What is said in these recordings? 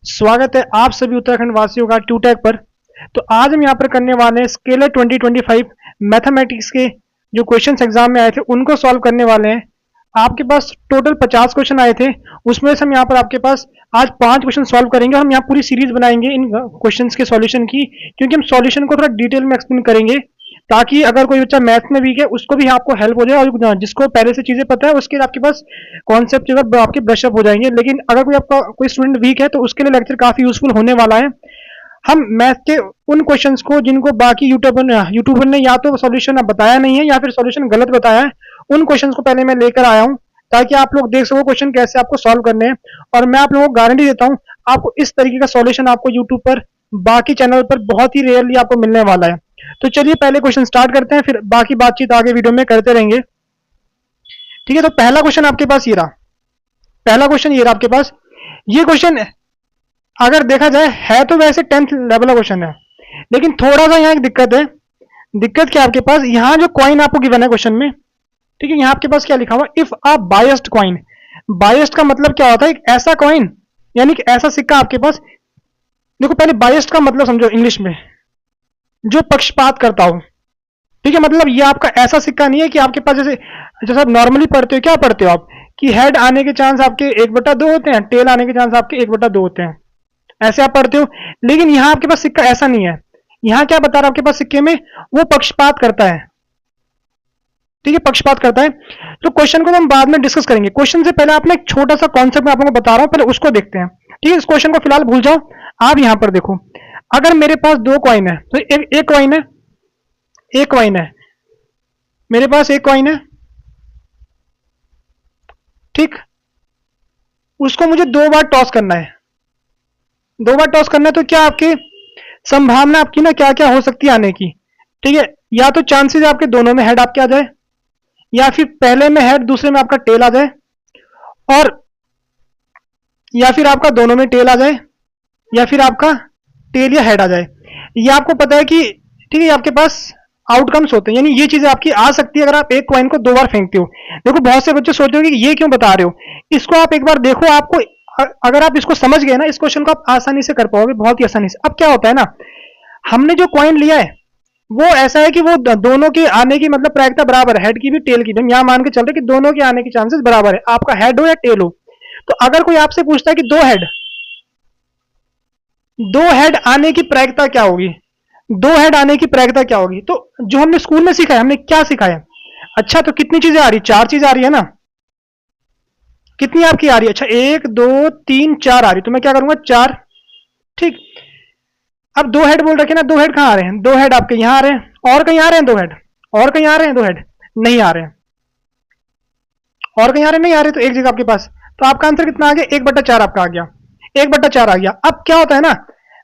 स्वागत है आप सभी उत्तराखंड वासियों का ट्यूटैक पर। तो आज हम यहाँ पर करने वाले हैं स्केलर 2025 मैथमेटिक्स के जो क्वेश्चंस एग्जाम में आए थे उनको सॉल्व करने वाले हैं। आपके पास टोटल 50 क्वेश्चन आए थे, उसमें से हम यहाँ पर आपके पास आज 5 क्वेश्चन सॉल्व करेंगे। हम यहाँ पूरी सीरीज बनाएंगे इन क्वेश्चंस के सॉल्यूशन की, क्योंकि हम सॉल्यूशन को थोड़ा डिटेल में एक्सप्लेन करेंगे ताकि अगर कोई बच्चा मैथ में वीक है उसको भी आपको हेल्प हो जाए, और जिसको पहले से चीजें पता है उसके लिए आपके पास कॉन्सेप्ट जो है आपके ब्रश अप हो जाएंगे। लेकिन अगर कोई आपका कोई स्टूडेंट वीक है तो उसके लिए लेक्चर काफी यूजफुल होने वाला है। हम मैथ के उन क्वेश्चंस को जिनको बाकी यूट्यूबर ने या तो सॉल्यूशन बताया नहीं है या फिर सॉल्यूशन गलत बताया है, उन क्वेश्चंस को पहले मैं लेकर आया हूं ताकि आप लोग देख सको क्वेश्चन कैसे आपको सॉल्व करने हैं। और मैं आप लोगों को गारंटी देता हूं आपको इस तरीके का सॉल्यूशन आपको यूट्यूब पर बाकी चैनल पर बहुत ही रेयरली आपको मिलने वाला है। तो चलिए पहले क्वेश्चन स्टार्ट करते हैं, फिर बाकी बातचीत आगे वीडियो में करते रहेंगे। ठीक है, तो पहला क्वेश्चन आपके पास ये रहा। पहला क्वेश्चन ये रहा आपके पास। ये क्वेश्चन अगर देखा जाए है तो वैसे 10th लेवल का क्वेश्चन है, लेकिन थोड़ा सा यहाँ एक दिक्कत है। दिक्कत क्या आपके पास, यहाँ जो कॉइन आपको गिवन है क्वेश्चन में, ठीक है, यहाँ आपके पास क्या लिखा हुआ, if a biased coin. Biased का मतलब क्या होता है, एक ऐसा कॉइन यानी कि ऐसा सिक्का आपके पास। देखो पहले बायस्ड का मतलब समझो इंग्लिश में, जो पक्षपात करता हो। ठीक है, मतलब ये आपका ऐसा सिक्का नहीं है कि आपके पास जैसे जैसे आप नॉर्मली पढ़ते हो, क्या पढ़ते हो आप कि हेड आने के चांस आपके 1/2 होते हैं, टेल आने के चांस आपके 1/2 होते हैं, ऐसे आप पढ़ते हो। लेकिन यहाँ आपके पास सिक्का ऐसा नहीं है। यहाँ क्या बता रहा है आपके पास सिक्के में, वो पक्षपात करता है। ठीक है, पक्षपात करता है। तो क्वेश्चन को हम बाद में डिस्कस करेंगे। क्वेश्चन से पहले आपने एक छोटा सा कॉन्सेप्ट मैं आप लोगों को बता रहा हूं, पहले उसको देखते हैं। ठीक है, इस क्वेश्चन को फिलहाल भूल जाओ। आप यहां पर देखो, अगर मेरे पास 2 कॉइन है तो एक कॉइन है, एक कॉइन है, मेरे पास एक कॉइन है। ठीक, उसको मुझे 2 बार टॉस करना है। 2 बार टॉस करना है तो क्या आपकी संभावना आपकी ना क्या क्या हो सकती है आने की। ठीक है, या तो चांसेस आपके दोनों में हेड आपके आ जाए, या फिर पहले में हेड दूसरे में आपका टेल आ जाए, और या फिर आपका दोनों में टेल आ जाए, या फिर आपका टेल या हेड आ जाए। ये आपको पता है कि ठीक है, आपके पास आउटकम्स होते हैं, यानी ये चीजें आपकी आ सकती है अगर आप एक कॉइन को 2 बार फेंकते हो। देखो बहुत से बच्चे सोचते हो कि ये क्यों बता रहे हो, इसको आप एक बार देखो। आपको अगर आप इसको समझ गए ना, इस क्वेश्चन को आप आसानी से कर पाओगे, बहुत ही आसानी से। अब क्या होता है ना, हमने जो कॉइन लिया है वो ऐसा है कि वो दोनों के आने की मतलब प्रायिकता बराबर है, हेड की भी टेल की भी। हम यहाँ मान के चल रहे कि दोनों के आने के चांसेस बराबर है, आपका हेड हो या टेल हो। तो अगर कोई आपसे पूछता है कि दो हेड आने की प्रायिकता क्या होगी, 2 हेड आने की प्रायिकता क्या होगी, तो जो हमने स्कूल में सीखा है, हमने क्या सीखा है। अच्छा, तो कितनी चीजें आ रही, 4 चीजें आ रही है ना। कितनी आपकी आ रही है, अच्छा 1 2 3 4 आ रही, तो मैं क्या करूंगा 4। ठीक, अब 2 हेड बोल रखे ना, 2 हेड कहां आ रहे हैं, 2 हेड आपके यहां आ रहे हैं, और कहीं आ रहे हैं 2 हेड, और कहीं आ रहे हैं 2 हेड, नहीं आ रहे हैं, और कहीं आ रहे हैं, नहीं आ रहे, तो एक जगह आपके पास। तो आपका आंसर कितना आ गया, 1/4 आपका आ गया, 1/4 आ गया। अब क्या होता है ना,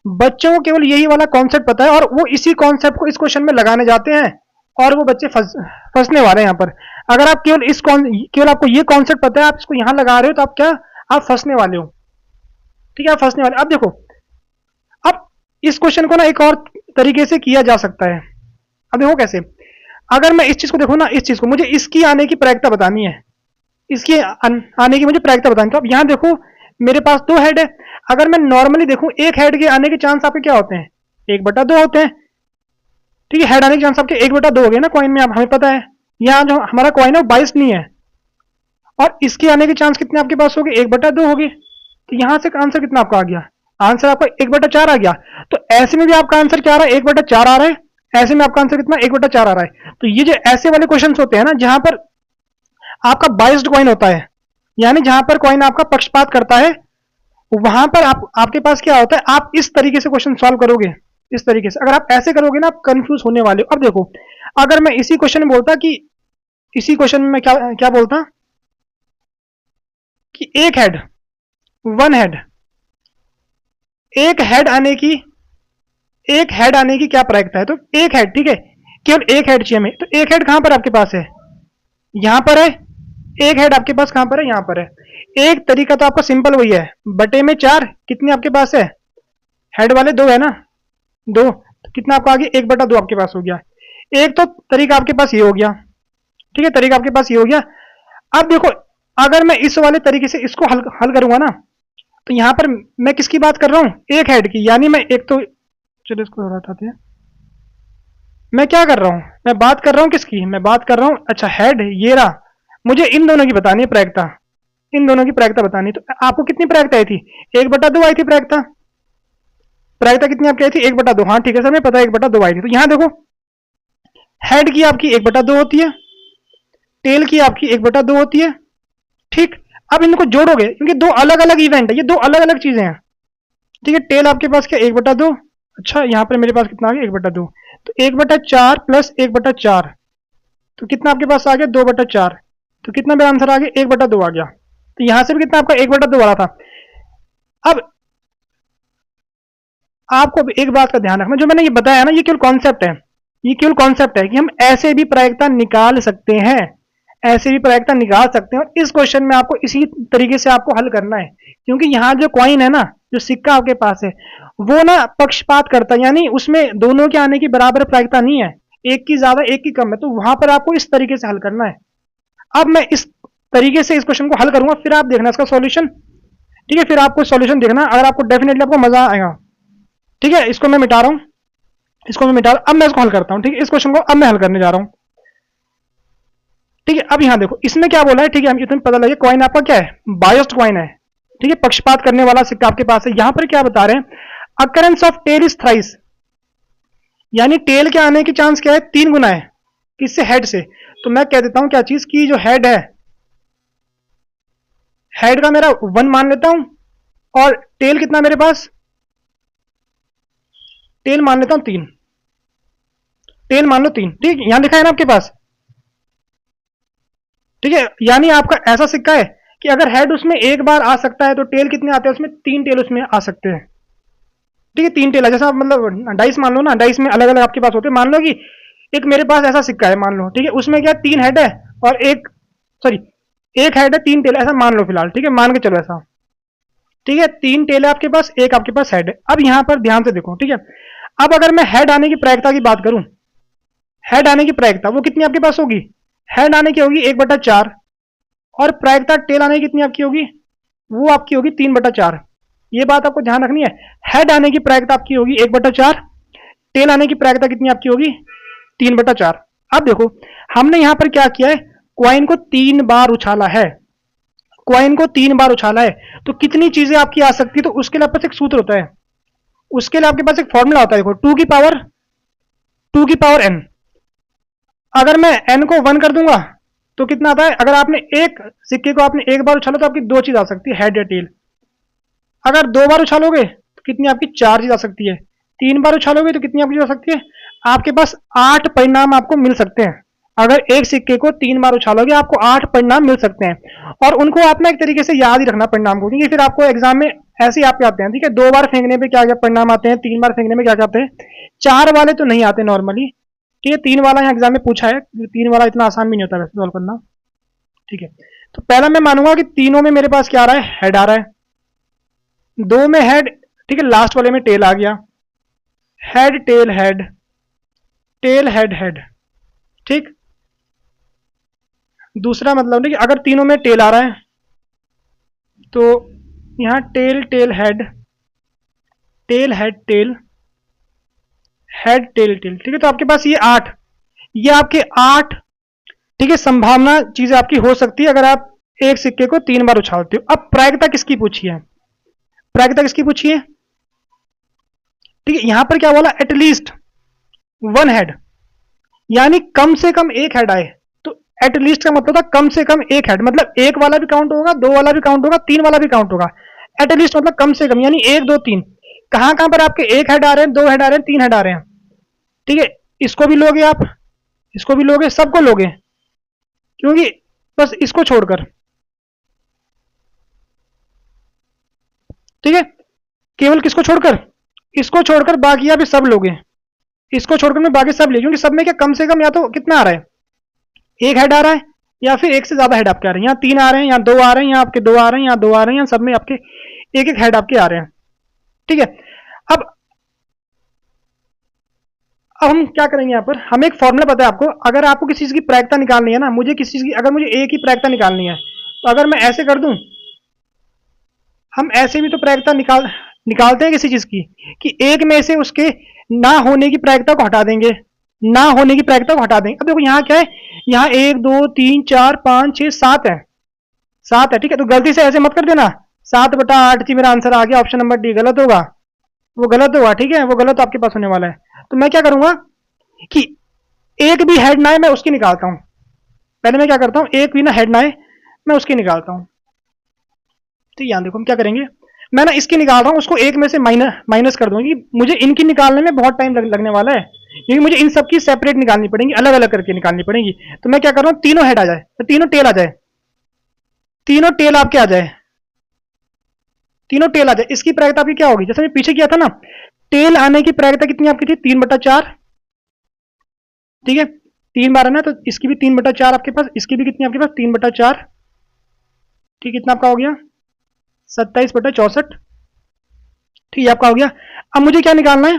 बच्चों को केवल यही वाला कॉन्सेप्ट पता है और वो इसी कॉन्सेप्ट को इस क्वेश्चन में लगाने जाते हैं, और वो बच्चे फंसने वाले हैं यहाँ पर। अगर आप केवल आपको ये कॉन्सेप्ट पता है, आप इसको यहाँ लगा रहे हो, तो आप क्या, आप फंसने वाले हो। ठीक है, आप फंसने वाले। अब देखो, अब इस क्वेश्चन को ना एक और तरीके से किया जा सकता है। अब देखो कैसे, अगर मैं इस चीज को देखो ना, इस चीज को मुझे इसकी आने की प्रायिकता बतानी है, इसकी आने की मुझे प्रायिकता बतानी। तो अब यहाँ देखो मेरे पास 2 हेड है। अगर मैं नॉर्मली देखूं, एक हेड के आने के चांस आपके क्या होते हैं, 1/2 होते हैं। ठीक है, हेड आने के चांस आपके 1/2 हो गए ना कॉइन में, आप हमें पता है। यहाँ जो हमारा कॉइन है वो 22 नहीं है, और इसके आने के चांस कितने आपके पास हो गए, 1/2 हो गए। तो यहाँ से आंसर कितना आपका आ गया, आंसर आपका 1/4 आ गया। तो ऐसे में भी आपका आंसर क्या आ रहा है, 1/4 आ रहा है। ऐसे में आपका आंसर कितना, 1/4 आ रहा है। तो ये जो ऐसे वाले क्वेश्चन होते हैं ना, जहां पर आपका बाइस्ड कॉइन होता है, यानी जहां पर कॉइन आपका पक्षपात करता है, वहां पर आपके पास क्या होता है, आप इस तरीके से क्वेश्चन सॉल्व करोगे। इस तरीके से अगर आप ऐसे करोगे ना, आप कंफ्यूज होने वाले हो। अब देखो, अगर मैं इसी क्वेश्चन में बोलता कि इसी क्वेश्चन में मैं क्या क्या बोलता कि एक हेड, 1 हेड, एक हेड आने की एक हेड आने की क्या प्रायिकता है, तो एक हेड। ठीक है, केवल एक हेड चाहिए हमें। तो एक हेड कहां पर आपके पास है, यहां पर है। एक हेड आपके पास कहां पर है, यहां पर है। एक तरीका तो आपका सिंपल वही है, बटे में 4 कितने आपके पास है, हेड वाले 2 है ना, 2, तो कितना आपका आ गया, 1/2 आपके पास हो गया। एक तो तरीका आपके पास ये हो गया। ठीक है, तरीका आपके पास ये हो गया। अब देखो, अगर मैं इस वाले तरीके से इसको हल करूंगा ना, तो यहां पर मैं किसकी बात कर रहा हूं? एक हेड की, यानी मैं एक तो, चलो इसको हटाते हैं। मैं क्या कर रहा हूं? मैं बात कर रहा हूं किसकी? मैं बात कर रहा हूं, अच्छा हेड ये रहा, मुझे इन दोनों की बतानी है प्रायिकता, इन दोनों की प्रायिकता बतानी। तो आपको कितनी प्रायिकता आई थी? 1/2 आई थी प्रायिकता। प्रायिकता कितनी आपकी आई थी? 1/2। हाँ ठीक है सर, मैं पता है 1/2 आई थी। तो यहां देखो, हेड की आपकी 1/2 होती है, टेल की आपकी 1/2 होती है। ठीक, अब इनको जोड़ोगे क्योंकि दो अलग अलग इवेंट है, ये दो अलग अलग चीजें हैं। ठीक है, टेल आपके पास क्या 1/2, अच्छा यहाँ पर मेरे पास कितना आ गया 1/2, तो 1/4 प्लस 1/4, तो कितना आपके पास आ गया 2/4, तो कितना मेरा आंसर आ गया 1/2 आ गया। तो यहां से भी कितना आपका 1/2 वाला था। अब आपको एक बात का ध्यान रखना, जो मैंने ये बताया ना, ये केवल कॉन्सेप्ट है, ये केवल कॉन्सेप्ट है कि हम ऐसे भी प्रायिकता निकाल सकते हैं, ऐसे भी प्रायिकता निकाल सकते हैं। और इस क्वेश्चन में आपको इसी तरीके से आपको हल करना है, क्योंकि यहाँ जो कॉइन है ना, जो सिक्का आपके पास है, वो ना पक्षपात करता है, यानी उसमें दोनों के आने की बराबर प्रायिकता नहीं है, एक की ज्यादा एक की कम है। तो वहां पर आपको इस तरीके से हल करना है। अब मैं इस तरीके से इस क्वेश्चन को हल करूंगा, फिर आप देखना इसका सॉल्यूशन। ठीक है, फिर आपको सॉल्यूशन देखना, अगर आपको डेफिनेटली आपको मजा आएगा। ठीक है, इसको मैं मिटा रहा हूं, इसको मैं मिटा रहा हूं, अब मैं इसको हल करता हूं। ठीक है, इस क्वेश्चन को अब मैं हल करने जा रहा हूं। ठीक है, अब यहां देखो इसमें क्या बोला है। ठीक है, हम इतना पता लगे कॉइन आपका क्या है, बायस्ड कॉइन है। ठीक है, पक्षपात करने वाला सिक्का आपके पास है। यहां पर क्या बता रहे हैं, occurrence of tail is thrice, यानी टेल के आने की चांस क्या है, 3 गुना है। किससे? हेड से। तो मैं कह देता हूं क्या चीज की, जो हेड है, हेड का मेरा 1 मान लेता हूं, और टेल कितना मेरे पास, टेल मान लेता हूं 3, टेल मान लो 3। ठीक, यहां लिखा है ना आपके पास। ठीक है, यानी आपका ऐसा सिक्का है कि अगर हेड उसमें एक बार आ सकता है, तो टेल कितने आते हैं उसमें? 3 टेल उसमें आ सकते हैं। ठीक है, 3 टेल है, जैसा मतलब डाइस मान लो ना, डाइस में अलग अलग आपके पास होते हैं। मान लो कि एक मेरे पास ऐसा सिक्का है, मान लो। ठीक है, उसमें क्या 3 हेड है और एक, सॉरी, एक हेड है 3 टेल, ऐसा मान लो फिलहाल। ठीक है, मान के चलो ऐसा। ठीक है, 3 टेल है आपके पास, एक आपके पास हेड है। अब यहां पर ध्यान से देखो। ठीक है, अब अगर मैं हेड आने की प्रायिकता की बात करूं, हेड आने की प्रायिकता वो कितनी आपके पास होगी? हेड आने की होगी 1/4, और प्रायिकता टेल आने की कितनी आपकी होगी? वो आपकी होगी 3/4। ये बात आपको ध्यान रखनी है, हेड आने की प्रायिकता आपकी होगी 1/4, टेल आने की प्रायिकता कितनी आपकी होगी? 3/4। अब देखो, हमने यहां पर क्या किया है, क्वाइन को 3 बार उछाला है, क्वाइन को 3 बार उछाला है, तो कितनी चीजें आपकी आ सकती है? तो उसके लिए आपके पास एक सूत्र होता है, उसके लिए आपके पास एक फॉर्मूला होता है। देखो, 2 की पावर n, अगर मैं n को 1 कर दूंगा तो कितना आता है? अगर आपने एक सिक्के को आपने एक बार उछाला तो आपकी 2 चीज आ सकती है, हेड या टेल। अगर 2 बार उछालोगे तो कितनी आपकी 4 चीज आ सकती है। 3 बार उछालोगे तो कितनी आपकी आ सकती है? आपके पास 8 परिणाम आपको मिल सकते हैं। अगर एक सिक्के को 3 बार उछालोगे आपको 8 परिणाम मिल सकते हैं, और उनको आप ना एक तरीके से याद ही रखना परिणाम को, क्योंकि फिर आपको एग्जाम में ऐसे ही आपके आते हैं। ठीक है, 2 बार फेंकने पे क्या क्या परिणाम आते हैं, 3 बार फेंकने में क्या क्या आते हैं, 4 वाले तो नहीं आते नॉर्मली। ठीक है, 3 वाला यहाँ एग्जाम में पूछा है, 3 वाला इतना आसान भी नहीं होता वैसे सॉल्व करना। ठीक है, तो पहला मैं मानूंगा कि तीनों में मेरे पास क्या आ रहा है, हेड आ रहा है, 2 में हेड। ठीक है, लास्ट वाले में टेल आ गया, head tail head, tail head head. ठीक, दूसरा मतलब नहीं कि अगर तीनों में टेल आ रहा है तो यहां tail tail head, tail head tail, head tail tail. ठीक है, तो आपके पास ये 8, ये आपके 8, ठीक है, संभावना चीजें आपकी हो सकती है अगर आप एक सिक्के को 3 बार उछालते हो। अब प्रायिकता किसकी पूछी है, प्रायिकता किसकी पूछी है? ठीक है, यहां पर क्या बोला, एटलीस्ट 1 हेड, यानी कम से कम एक हेड आए। तो एटलीस्ट का मतलब था कम से कम एक हेड, मतलब एक वाला भी काउंट होगा, 2 वाला भी काउंट होगा, 3 वाला भी काउंट होगा। एटलीस्ट मतलब कम से कम, यानी 1 2 3। कहां कहां पर आपके एक हेड आ रहे हैं, 2 हेड आ रहे हैं, 3 हेड आ रहे हैं। ठीक है, इसको भी लोगे आप, इसको भी लोगे, सबको लोगे, क्योंकि बस इसको छोड़कर। ठीक है, केवल किसको छोड़कर? इसको छोड़कर बाकी आप सब लोगे, इसको छोड़कर मैं बाकी सब ले, क्योंकि सब में क्या कम से कम या तो कितना आ रहा है, एक हेड आ रहा है, या फिर एक से ज्यादा हेड आपके आ रहे हैं। यहाँ 3 आ रहे हैं, यहाँ 2 आ रहे हैं, यहाँ आपके 2 आ रहे हैं, यहाँ 2 आ रहे हैं, यहाँ सब में आपके एक एक हेड आपके आ रहे हैं। ठीक है, अब अब हम क्या करेंगे, यहाँ पर हमें एक फॉर्मूला पता है आपको। अगर आपको किसी चीज की प्रायिकता निकालनी है ना, मुझे किसी चीज की, अगर मुझे एक ही प्रायिकता निकालनी है, तो अगर मैं ऐसे कर दूं, हम ऐसे भी तो प्रायिकता निकालते हैं किसी चीज की, कि एक में से उसके ना होने की प्रायिकता को हटा देंगे, ना होने की प्रायिकता को हटा देंगे। अब देखो यहाँ क्या है, यहाँ 1 2 3 4 5 6 7 है, 7 है, ठीक है। तो गलती से ऐसे मत कर देना 7/8 जी मेरा आंसर आ गया, ऑप्शन नंबर डी गलत होगा, वो गलत होगा, ठीक है, वो गलत आपके पास होने वाला है। तो मैं क्या करूंगा कि एक भी हेड ना आए मैं उसकी निकालता हूं। पहले मैं क्या करता हूं, एक भी ना हेड ना आए मैं उसकी निकालता हूं। तो यहाँ देखो हम क्या करेंगे, मैं ना इसकी निकाल रहा हूँ, उसको एक में से माइनस कर दूंगी। मुझे इनकी निकालने में बहुत टाइम लगने वाला है, क्योंकि मुझे इन सबकी सेपरेट निकालनी पड़ेगी, अलग अलग करके निकालनी पड़ेगी। तो मैं क्या कर रहा हूँ, तीनों हेड आ जाए, तो तीनों टेल आ जाए, तीनों टेल आपके आ जाए, तीनों टेल आ जाए। इसकी प्रायिकता आपकी क्या होगी, जैसे मैं पीछे किया था ना, टेल आने की प्रायिकता कितनी आपकी थी, 3/4, ठीक है, 3 बार है ना, तो इसकी भी 3/4 आपके पास, इसकी भी कितनी आपके पास 3/4, ठीक, कितना आपका हो गया 27/64, ठीक है आपका हो गया। अब मुझे क्या निकालना है,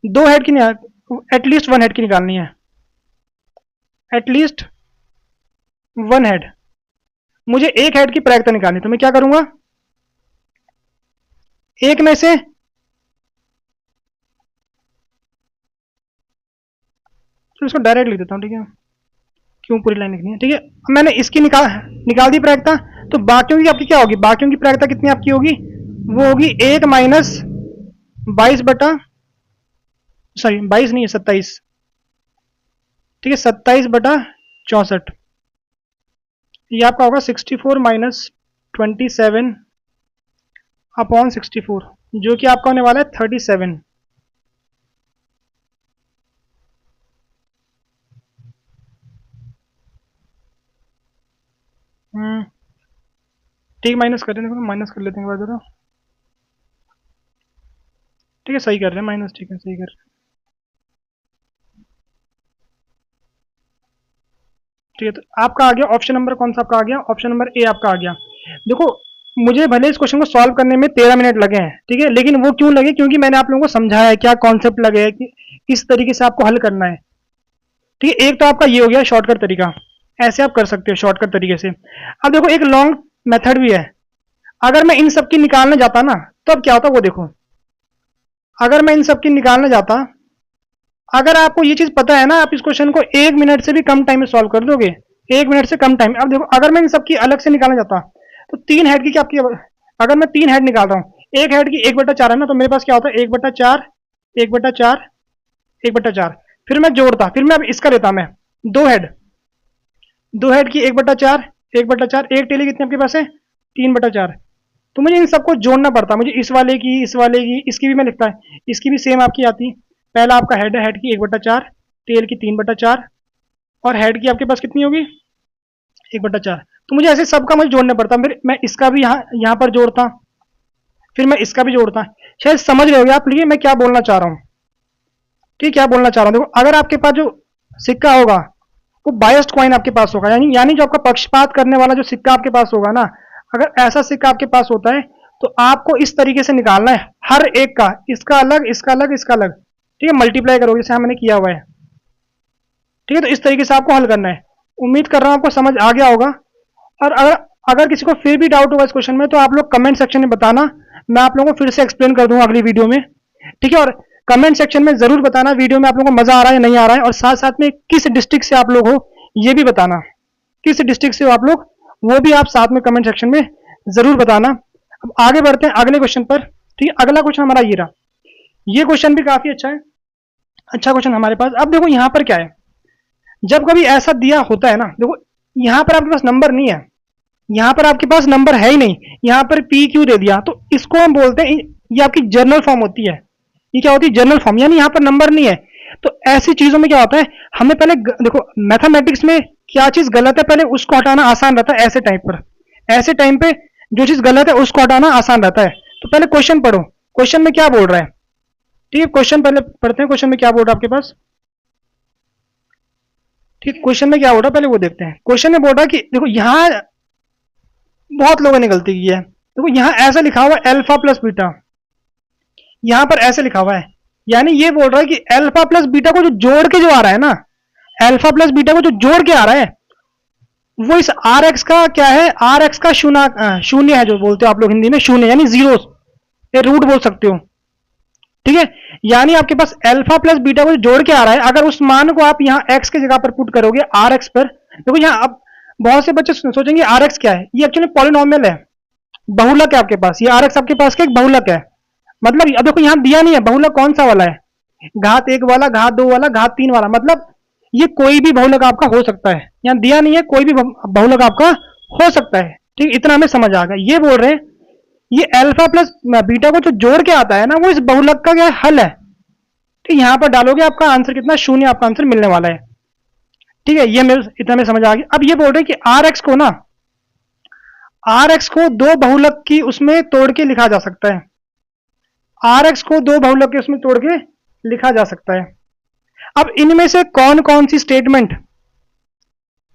दो हेड की नहीं, एटलीस्ट वन हेड की निकालनी है, एटलीस्ट वन हेड। मुझे एक हेड की प्रायिकता निकालनी, तो मैं क्या करूंगा, एक में से तो इसको डायरेक्ट लिख देता हूं, ठीक है, क्यों पूरी लाइन लिखनी है, ठीक है। मैंने इसकी निकाल दी प्रायिकता, तो बाकियों की आपकी क्या होगी, बाकियों की प्रायिकता कितनी आपकी होगी, वो होगी 1 माइनस 22 नहीं है 27, ठीक है, 27/64, ये आपका होगा 64 माइनस 27/64, जो कि आपका होने वाला है 37। ठीक, माइनस कर देंगे, माइनस कर लेते हैं एक बार जरा, ठीक है, सही कर रहे हैं माइनस, ठीक है, सही कर रहे हैं, ठीक है। तो आपका आ गया ऑप्शन नंबर, कौन सा आपका आ गया, ऑप्शन नंबर ए आपका आ गया। देखो मुझे भले इस क्वेश्चन को सॉल्व करने में 13 मिनट लगे हैं, ठीक है, लेकिन वो क्यों लगे, क्योंकि मैंने आप लोगों को समझाया है क्या कॉन्सेप्ट लगे है, कि किस तरीके से आपको हल करना है, ठीक है। एक तो आपका ये हो गया शॉर्टकट तरीका, ऐसे आप कर सकते हो शॉर्टकट तरीके से। अब देखो एक लॉन्ग मेथड भी है, अगर मैं इन सब की निकालने जाता ना, तो अब क्या होता वो देखो, अगर मैं इन सब की निकालने जाता, अगर आपको ये चीज पता है ना, आप इस क्वेश्चन को 1 मिनट से भी कम टाइम में सॉल्व कर दोगे, 1 मिनट से कम टाइम। अब देखो अगर मैं इन सब की अलग से निकालने जाता, तो 3 हेड की क्या आपकी, अगर मैं 3 हेड निकाल रहा हूँ, एक हेड की 1/4 है ना, तो मेरे पास क्या होता है 1/4, 1/4, 1/4, फिर मैं जोड़ता, फिर मैं अब इसका लेता मैं 2 हेड, 2 हेड की 1/4, 1/4, एक टेली कितनी आपके पास है 3/4। तो मुझे इन सबको जोड़ना पड़ता, मुझे इस वाले की, इस वाले की, इसकी भी मैं लिखता है, इसकी भी सेम आपकी आती। पहला आपका हेड है, हेड की 1/4, टेल की 3/4, और हेड की आपके पास कितनी होगी 1/4। तो मुझे ऐसे सबका मुझे जोड़ना पड़ता, फिर मैं इसका भी यहाँ पर जोड़ता, फिर मैं इसका भी जोड़ता। शायद समझ रहे होगे आप, लिए मैं क्या बोलना चाह रहा हूँ, ठीक, क्या बोलना चाह रहा हूँ। देखो अगर आपके पास जो सिक्का होगा वो बायस्ड कॉइन आपके पास होगा, यानी जो आपका पक्षपात करने वाला जो सिक्का आपके पास होगा ना, अगर ऐसा सिक्का आपके पास होता है, तो आपको इस तरीके से निकालना है हर एक का, इसका अलग, इसका अलग, इसका अलग, ठीक है, मल्टीप्लाई करोगे जैसे हमने किया हुआ है, ठीक है। तो इस तरीके से आपको हल करना है। उम्मीद कर रहा हूं आपको समझ आ गया होगा। और अगर अगर किसी को फिर भी डाउट होगा इस क्वेश्चन में, तो आप लोग कमेंट सेक्शन में बताना, मैं आप लोगों को फिर से एक्सप्लेन कर दूंगा अगली वीडियो में, ठीक है। और कमेंट सेक्शन में जरूर बताना वीडियो में आप लोगों को मजा आ रहा है या नहीं आ रहा है, और साथ साथ में किस डिस्ट्रिक्ट से आप लोग हो ये भी बताना, किस डिस्ट्रिक्ट से हो आप लोग वो भी आप साथ में कमेंट सेक्शन में जरूर बताना। अब आगे बढ़ते हैं अगले क्वेश्चन पर, ठीक है। अगला क्वेश्चन हमारा ये रहा, ये क्वेश्चन भी काफी अच्छा है, अच्छा क्वेश्चन हमारे पास। अब देखो यहाँ पर क्या है, जब कभी ऐसा दिया होता है ना, देखो यहाँ पर आपके पास नंबर नहीं है, यहाँ पर आपके पास नंबर है ही नहीं, यहाँ पर पी क्यू दे दिया, तो इसको हम बोलते हैं, ये आपकी जर्नल फॉर्म होती है, ये क्या होती है जर्नल फॉर्म, यानी यहाँ पर नंबर नहीं है। तो ऐसी चीजों में क्या होता है, हमें पहले देखो मैथमेटिक्स में क्या चीज गलत है पहले उसको हटाना आसान रहता है, ऐसे टाइम पर, ऐसे टाइम पे जो चीज गलत है उसको हटाना आसान रहता है। तो पहले क्वेश्चन पढ़ो, क्वेश्चन में क्या बोल रहा है, ठीक है, क्वेश्चन पहले पढ़ते हैं, क्वेश्चन में क्या बोल रहा है आपके पास, ठीक, क्वेश्चन में क्या बोल रहा है पहले वो देखते हैं। क्वेश्चन में बोल रहा है कि देखो यहाँ बहुत लोगों ने गलती की है, देखो यहाँ ऐसा लिखा हुआ है अल्फा प्लस बीटा, यहाँ पर ऐसे लिखा हुआ है, यानी ये बोल रहा है कि अल्फा प्लस बीटा को जो जोड़ के जो आ रहा है ना, अल्फा प्लस बीटा को जो जोड़ के आ रहा है वो इस आर एक्स का क्या है, आर एक्स का शून्य है, जो बोलते हो आप लोग हिंदी में शून्य, यानी जीरो, ये रूट बोल सकते हो। ठीक है, यानी आपके पास अल्फा प्लस बीटा को जोड़ के आ रहा है, अगर उस मान को आप यहाँ एक्स की जगह पर पुट करोगे आर एक्स पर, देखो यहाँ अब बहुत से बच्चे सोचेंगे आर एक्स क्या है, ये एक्चुअली पॉलिनोमियल है, बहुलक है आपके पास, ये आर एक्स आपके पास का एक बहुलक है। मतलब अब देखो यहाँ दिया नहीं है बहुलक कौन सा वाला है, घात 1 वाला, घात 2 वाला, घात 3 वाला, मतलब ये कोई भी बहुलक आपका हो सकता है, यहाँ दिया नहीं है, कोई भी बहुलक आपका हो सकता है। ठीक, इतना हमें समझ आ गया। ये बोल रहे हैं ये अल्फा प्लस बीटा को जो जोड़ के आता है ना, वो इस बहुलक का क्या हल है। ठीक, यहां पर डालोगे आपका आंसर कितना, शून्य आपका आंसर मिलने वाला है। ठीक है, ये मेरे इतना में समझ आ गया। अब ये बोल रहे हैं कि आर एक्स को ना, आर एक्स को दो बहुलक की उसमें तोड़ के लिखा जा सकता है, आर एक्स को दो बहुलक के उसमें तोड़ के लिखा जा सकता है। अब इनमें से कौन कौन सी स्टेटमेंट,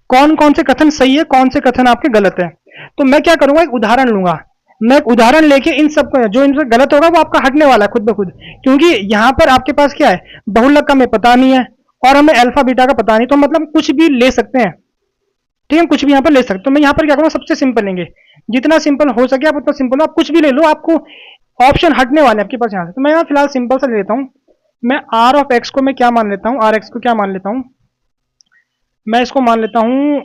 कौन कौन से कथन सही है, कौन से कथन आपके गलत है, तो मैं क्या करूंगा, एक उदाहरण लूंगा, मैं एक उदाहरण लेके इन सब को, जो इनसे गलत होगा वो आपका हटने वाला है खुद ब खुद, क्योंकि यहां पर आपके पास क्या है, बहुलक का हमें पता नहीं है और हमें अल्फा बीटा का पता नहीं, तो मतलब कुछ भी ले सकते हैं। ठीक है, कुछ भी यहाँ पर ले सकते, तो मैं यहाँ पर क्या करूँगा, सबसे सिंपल लेंगे, जितना सिंपल हो सके आप उतना सिंपल, आप कुछ भी ले लो, आपको ऑप्शन हटने वाले आपके पास यहाँ से। तो मैं यहाँ फिलहाल सिंपल सा ले लेता हूँ, मैं आर ऑफ एक्स को मैं क्या मान लेता हूँ, आर एक्स को क्या मान लेता हूँ, मैं इसको मान लेता हूँ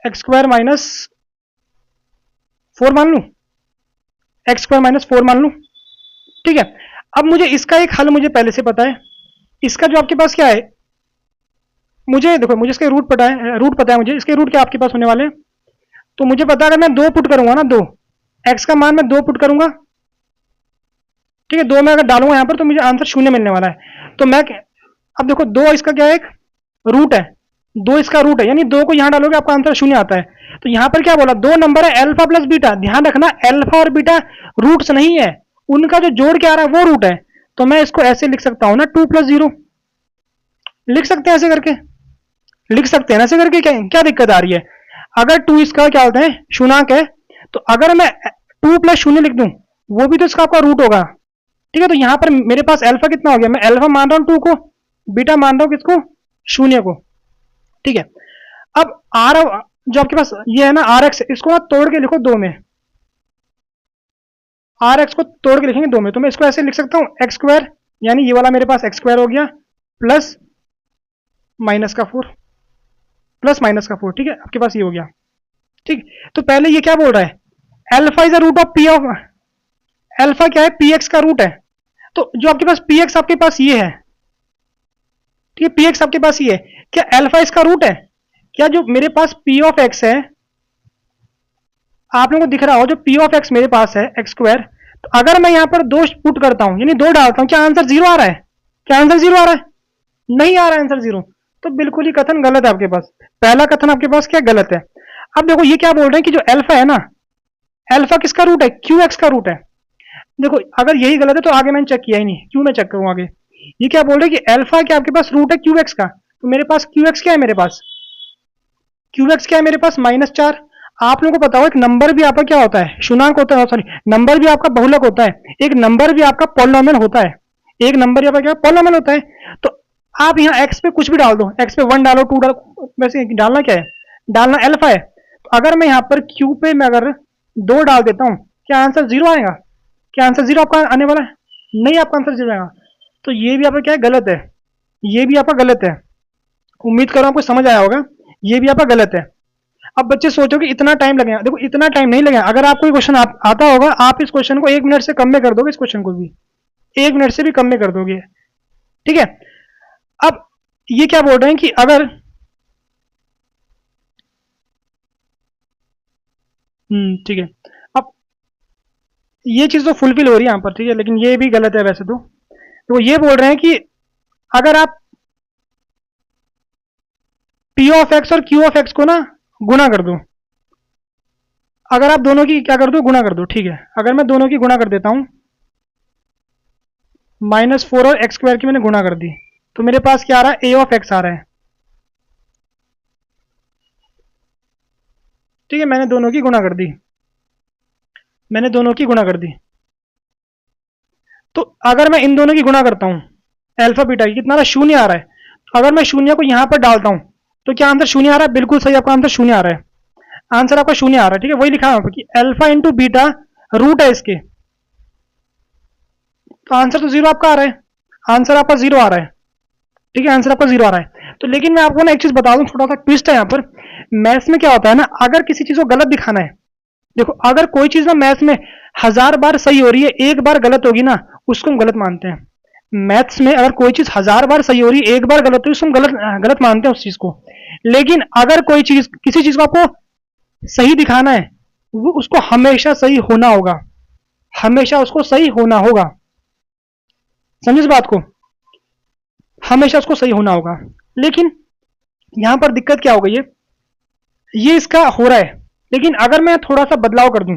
एक्स स्क्वायर माइनस 4 मान लूँ, एक्स स्क्वायर माइनस 4 मान लूँ। ठीक है, अब मुझे इसका एक हल मुझे पहले से पता है, इसका जो आपके पास क्या है, मुझे देखो, मुझे इसके रूट पता है मुझे इसके रूट क्या आपके पास होने वाले हैं, तो मुझे पता है अगर मैं 2 पुट करूंगा ना, 2 एक्स का मान मैं 2 पुट करूंगा, ठीक है, 2 में अगर डालूंगा यहाँ पर तो मुझे आंसर शून्य मिलने वाला है। तो मैं अब देखो 2 इसका क्या है, एक रूट है, 2 इसका रूट है, यानी 2 को यहाँ डालोगे आपका आंसर शून्य आता है। तो यहाँ पर क्या बोला, 2 नंबर है अल्फा प्लस बीटा, ध्यान रखना अल्फा और बीटा रूट्स नहीं है, उनका जो जोड़ के आ रहा है वो रूट है। तो मैं इसको ऐसे लिख सकता हूं ना, 2 + 0 लिख सकते हैं, ऐसे करके लिख सकते हैं, ऐसे करके क्या दिक्कत आ रही है। अगर 2 इसका क्या होता है, शून्यक है, तो अगर मैं 2 + 0 लिख दूं, वो भी तो इसका आपका रूट होगा। ठीक है, तो यहां पर मेरे पास अल्फा कितना हो गया, मैं अल्फा मान रहा हूं 2 को, बीटा मान रहा हूं किसको, शून्य को। ठीक है, अब आर जो आपके पास ये है ना आर एक्स, इसको आप तोड़ के लिखो 2 में, आर एक्स को तोड़ के लिखेंगे 2 में, तो मैं इसको ऐसे लिख सकता हूं एक्स स्क्वायर, यानी ये वाला मेरे पास एक्स स्क्वायर हो गया, प्लस माइनस का 4, प्लस माइनस का 4। ठीक है, आपके पास ये हो गया। ठीक, तो पहले ये क्या बोल रहा है, alpha is the root of P of, alpha क्या है, पी एक्स का रूट है, तो जो आपके पास पी एक्स आपके पास ये है, ठीक है, पी एक्स आपके पास ये है, क्या अल्फा इसका रूट है, क्या जो मेरे पास पी ऑफ एक्स है, आप लोगों को दिख रहा हो जो पी ऑफ एक्स मेरे पास है एक्स स्क्वायर, तो अगर मैं यहां पर 2 पुट करता हूं, यानी 2 डालता हूं, क्या आंसर 0 आ रहा है, क्या आंसर 0 आ रहा है, नहीं आ रहा है आंसर 0, तो बिल्कुल ही कथन गलत है आपके पास, पहला कथन आपके पास क्या गलत है। अब देखो ये क्या बोल रहे हैं कि जो अल्फा है ना, अल्फा किसका रूट है, क्यू एक्स का रूट है। देखो अगर यही गलत है तो आगे मैंने चेक किया ही नहीं, क्यों मैं चेक करूं आगे। ये क्या बोल रहे हैं कि अल्फा क्या आपके पास रूट है क्यू एक्स का, तो मेरे पास क्यू एक्स क्या है, मेरे पास क्यू एक्स क्या है, मेरे पास -4। आप लोगों को पता हो एक नंबर भी आपका क्या होता है, शून्यक होता है, सॉरी नंबर भी आपका बहुलक होता है, एक नंबर भी आपका पॉलिनोमियल होता है, एक नंबर भी आपका क्या पॉलिनोमियल होता है। तो आप यहाँ एक्स पे कुछ भी डाल दो, एक्स पे 1 डालो, 2 डालो, वैसे डालना क्या है, डालना अल्फा है। तो अगर मैं यहाँ पर क्यू पे मैं अगर 2 डाल देता हूँ, क्या आंसर 0 आएगा, क्या आंसर 0 आपका आने वाला है, नहीं आपका आंसर 0 आएगा। तो ये भी आपका क्या है, गलत है, ये भी आपका गलत है। उम्मीद कर रहा हूँ आपको समझ आया होगा, ये भी आपका गलत है। अब बच्चे सोचो कि इतना टाइम लगेगा, देखो इतना टाइम नहीं लगेगा, अगर आपको क्वेश्चन आता होगा, आप इस क्वेश्चन को 1 मिनट से कम में कर दोगे, इस क्वेश्चन को भी 1 मिनट से भी कम में कर दोगे। ठीक है, अब ये क्या बोल रहे हैं कि अगर ठीक है, अब ये चीज तो फुलफिल हो रही है यहाँ पर, ठीक है, लेकिन ये भी गलत है वैसे तो ये बोल रहे हैं कि अगर आप पी ऑफ एक्स और क्यू ऑफ एक्स को ना गुणा कर दो, अगर आप दोनों की क्या कर दो, गुणा कर दो। ठीक है, अगर मैं दोनों की गुणा कर देता हूं, -4 और एक्स स्क्वायर की मैंने गुणा कर दी, तो मेरे पास क्या आ रहा है, ए ऑफ एक्स आ रहा है। ठीक है, मैंने दोनों की गुणा कर दी, मैंने दोनों की गुणा कर दी। तो अगर मैं इन दोनों की गुणा करता हूं, अल्फा बीटा की कितना आ रहा है, 0 आ रहा है। तो अगर मैं 0 को यहां पर डालता हूं, तो क्या आंसर शून्य आ रहा है? बिल्कुल सही, आपका आंसर शून्य आ रहा है। आंसर आपका शून्य आ रहा है, ठीक है, वही लिखा है कि अल्फा इंटू बीटा रूट है इसके, तो आंसर तो जीरो आपका आ रहा है, आंसर आपका जीरो आ रहा है, ठीक है, आंसर आपका जीरो आ रहा है। तो लेकिन मैं आपको ना एक चीज बता दूं, छोटा सा ट्विस्ट है यहाँ पर। मैथ्स में क्या होता है ना, अगर किसी चीज को गलत दिखाना है, देखो अगर कोई चीज ना मैथ्स में 1000 बार सही हो रही है, एक बार गलत होगी ना, उसको हम गलत मानते हैं। मैथ्स में अगर कोई चीज 1000 बार सही हो रही है, एक बार गलत हो, उसको हम गलत गलत मानते हैं उस चीज को। लेकिन अगर कोई चीज, किसी चीज को आपको सही दिखाना है, वो उसको हमेशा सही होना होगा, हमेशा उसको सही होना होगा। समझे इस बात को? हमेशा उसको सही होना होगा। लेकिन यहां पर दिक्कत क्या हो गई है, ये इसका हो रहा है, लेकिन अगर मैं थोड़ा सा बदलाव कर दूं,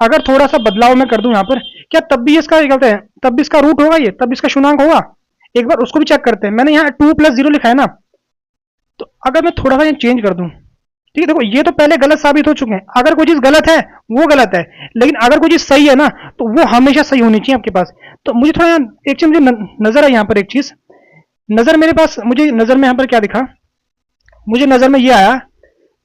अगर थोड़ा सा बदलाव मैं कर दूं यहाँ पर, क्या तब भी इसका क्या कहते हैं, तब भी इसका रूट होगा, ये तब इसका शून्यंक होगा? एक बार उसको भी चेक करते हैं। मैंने यहाँ 2 + 0 लिखा है ना, तो अगर मैं थोड़ा सा चेंज कर दूं, ठीक है, देखो ये तो पहले गलत साबित हो चुके हैं। अगर कोई चीज गलत है वो गलत है, लेकिन अगर कोई चीज सही है ना, तो वो हमेशा सही होनी चाहिए आपके पास। तो मुझे थोड़ा एक चीज मुझे नजर है यहाँ पर, एक चीज नजर मेरे पास, मुझे नजर में यहाँ पर क्या दिखा, मुझे नजर में ये आया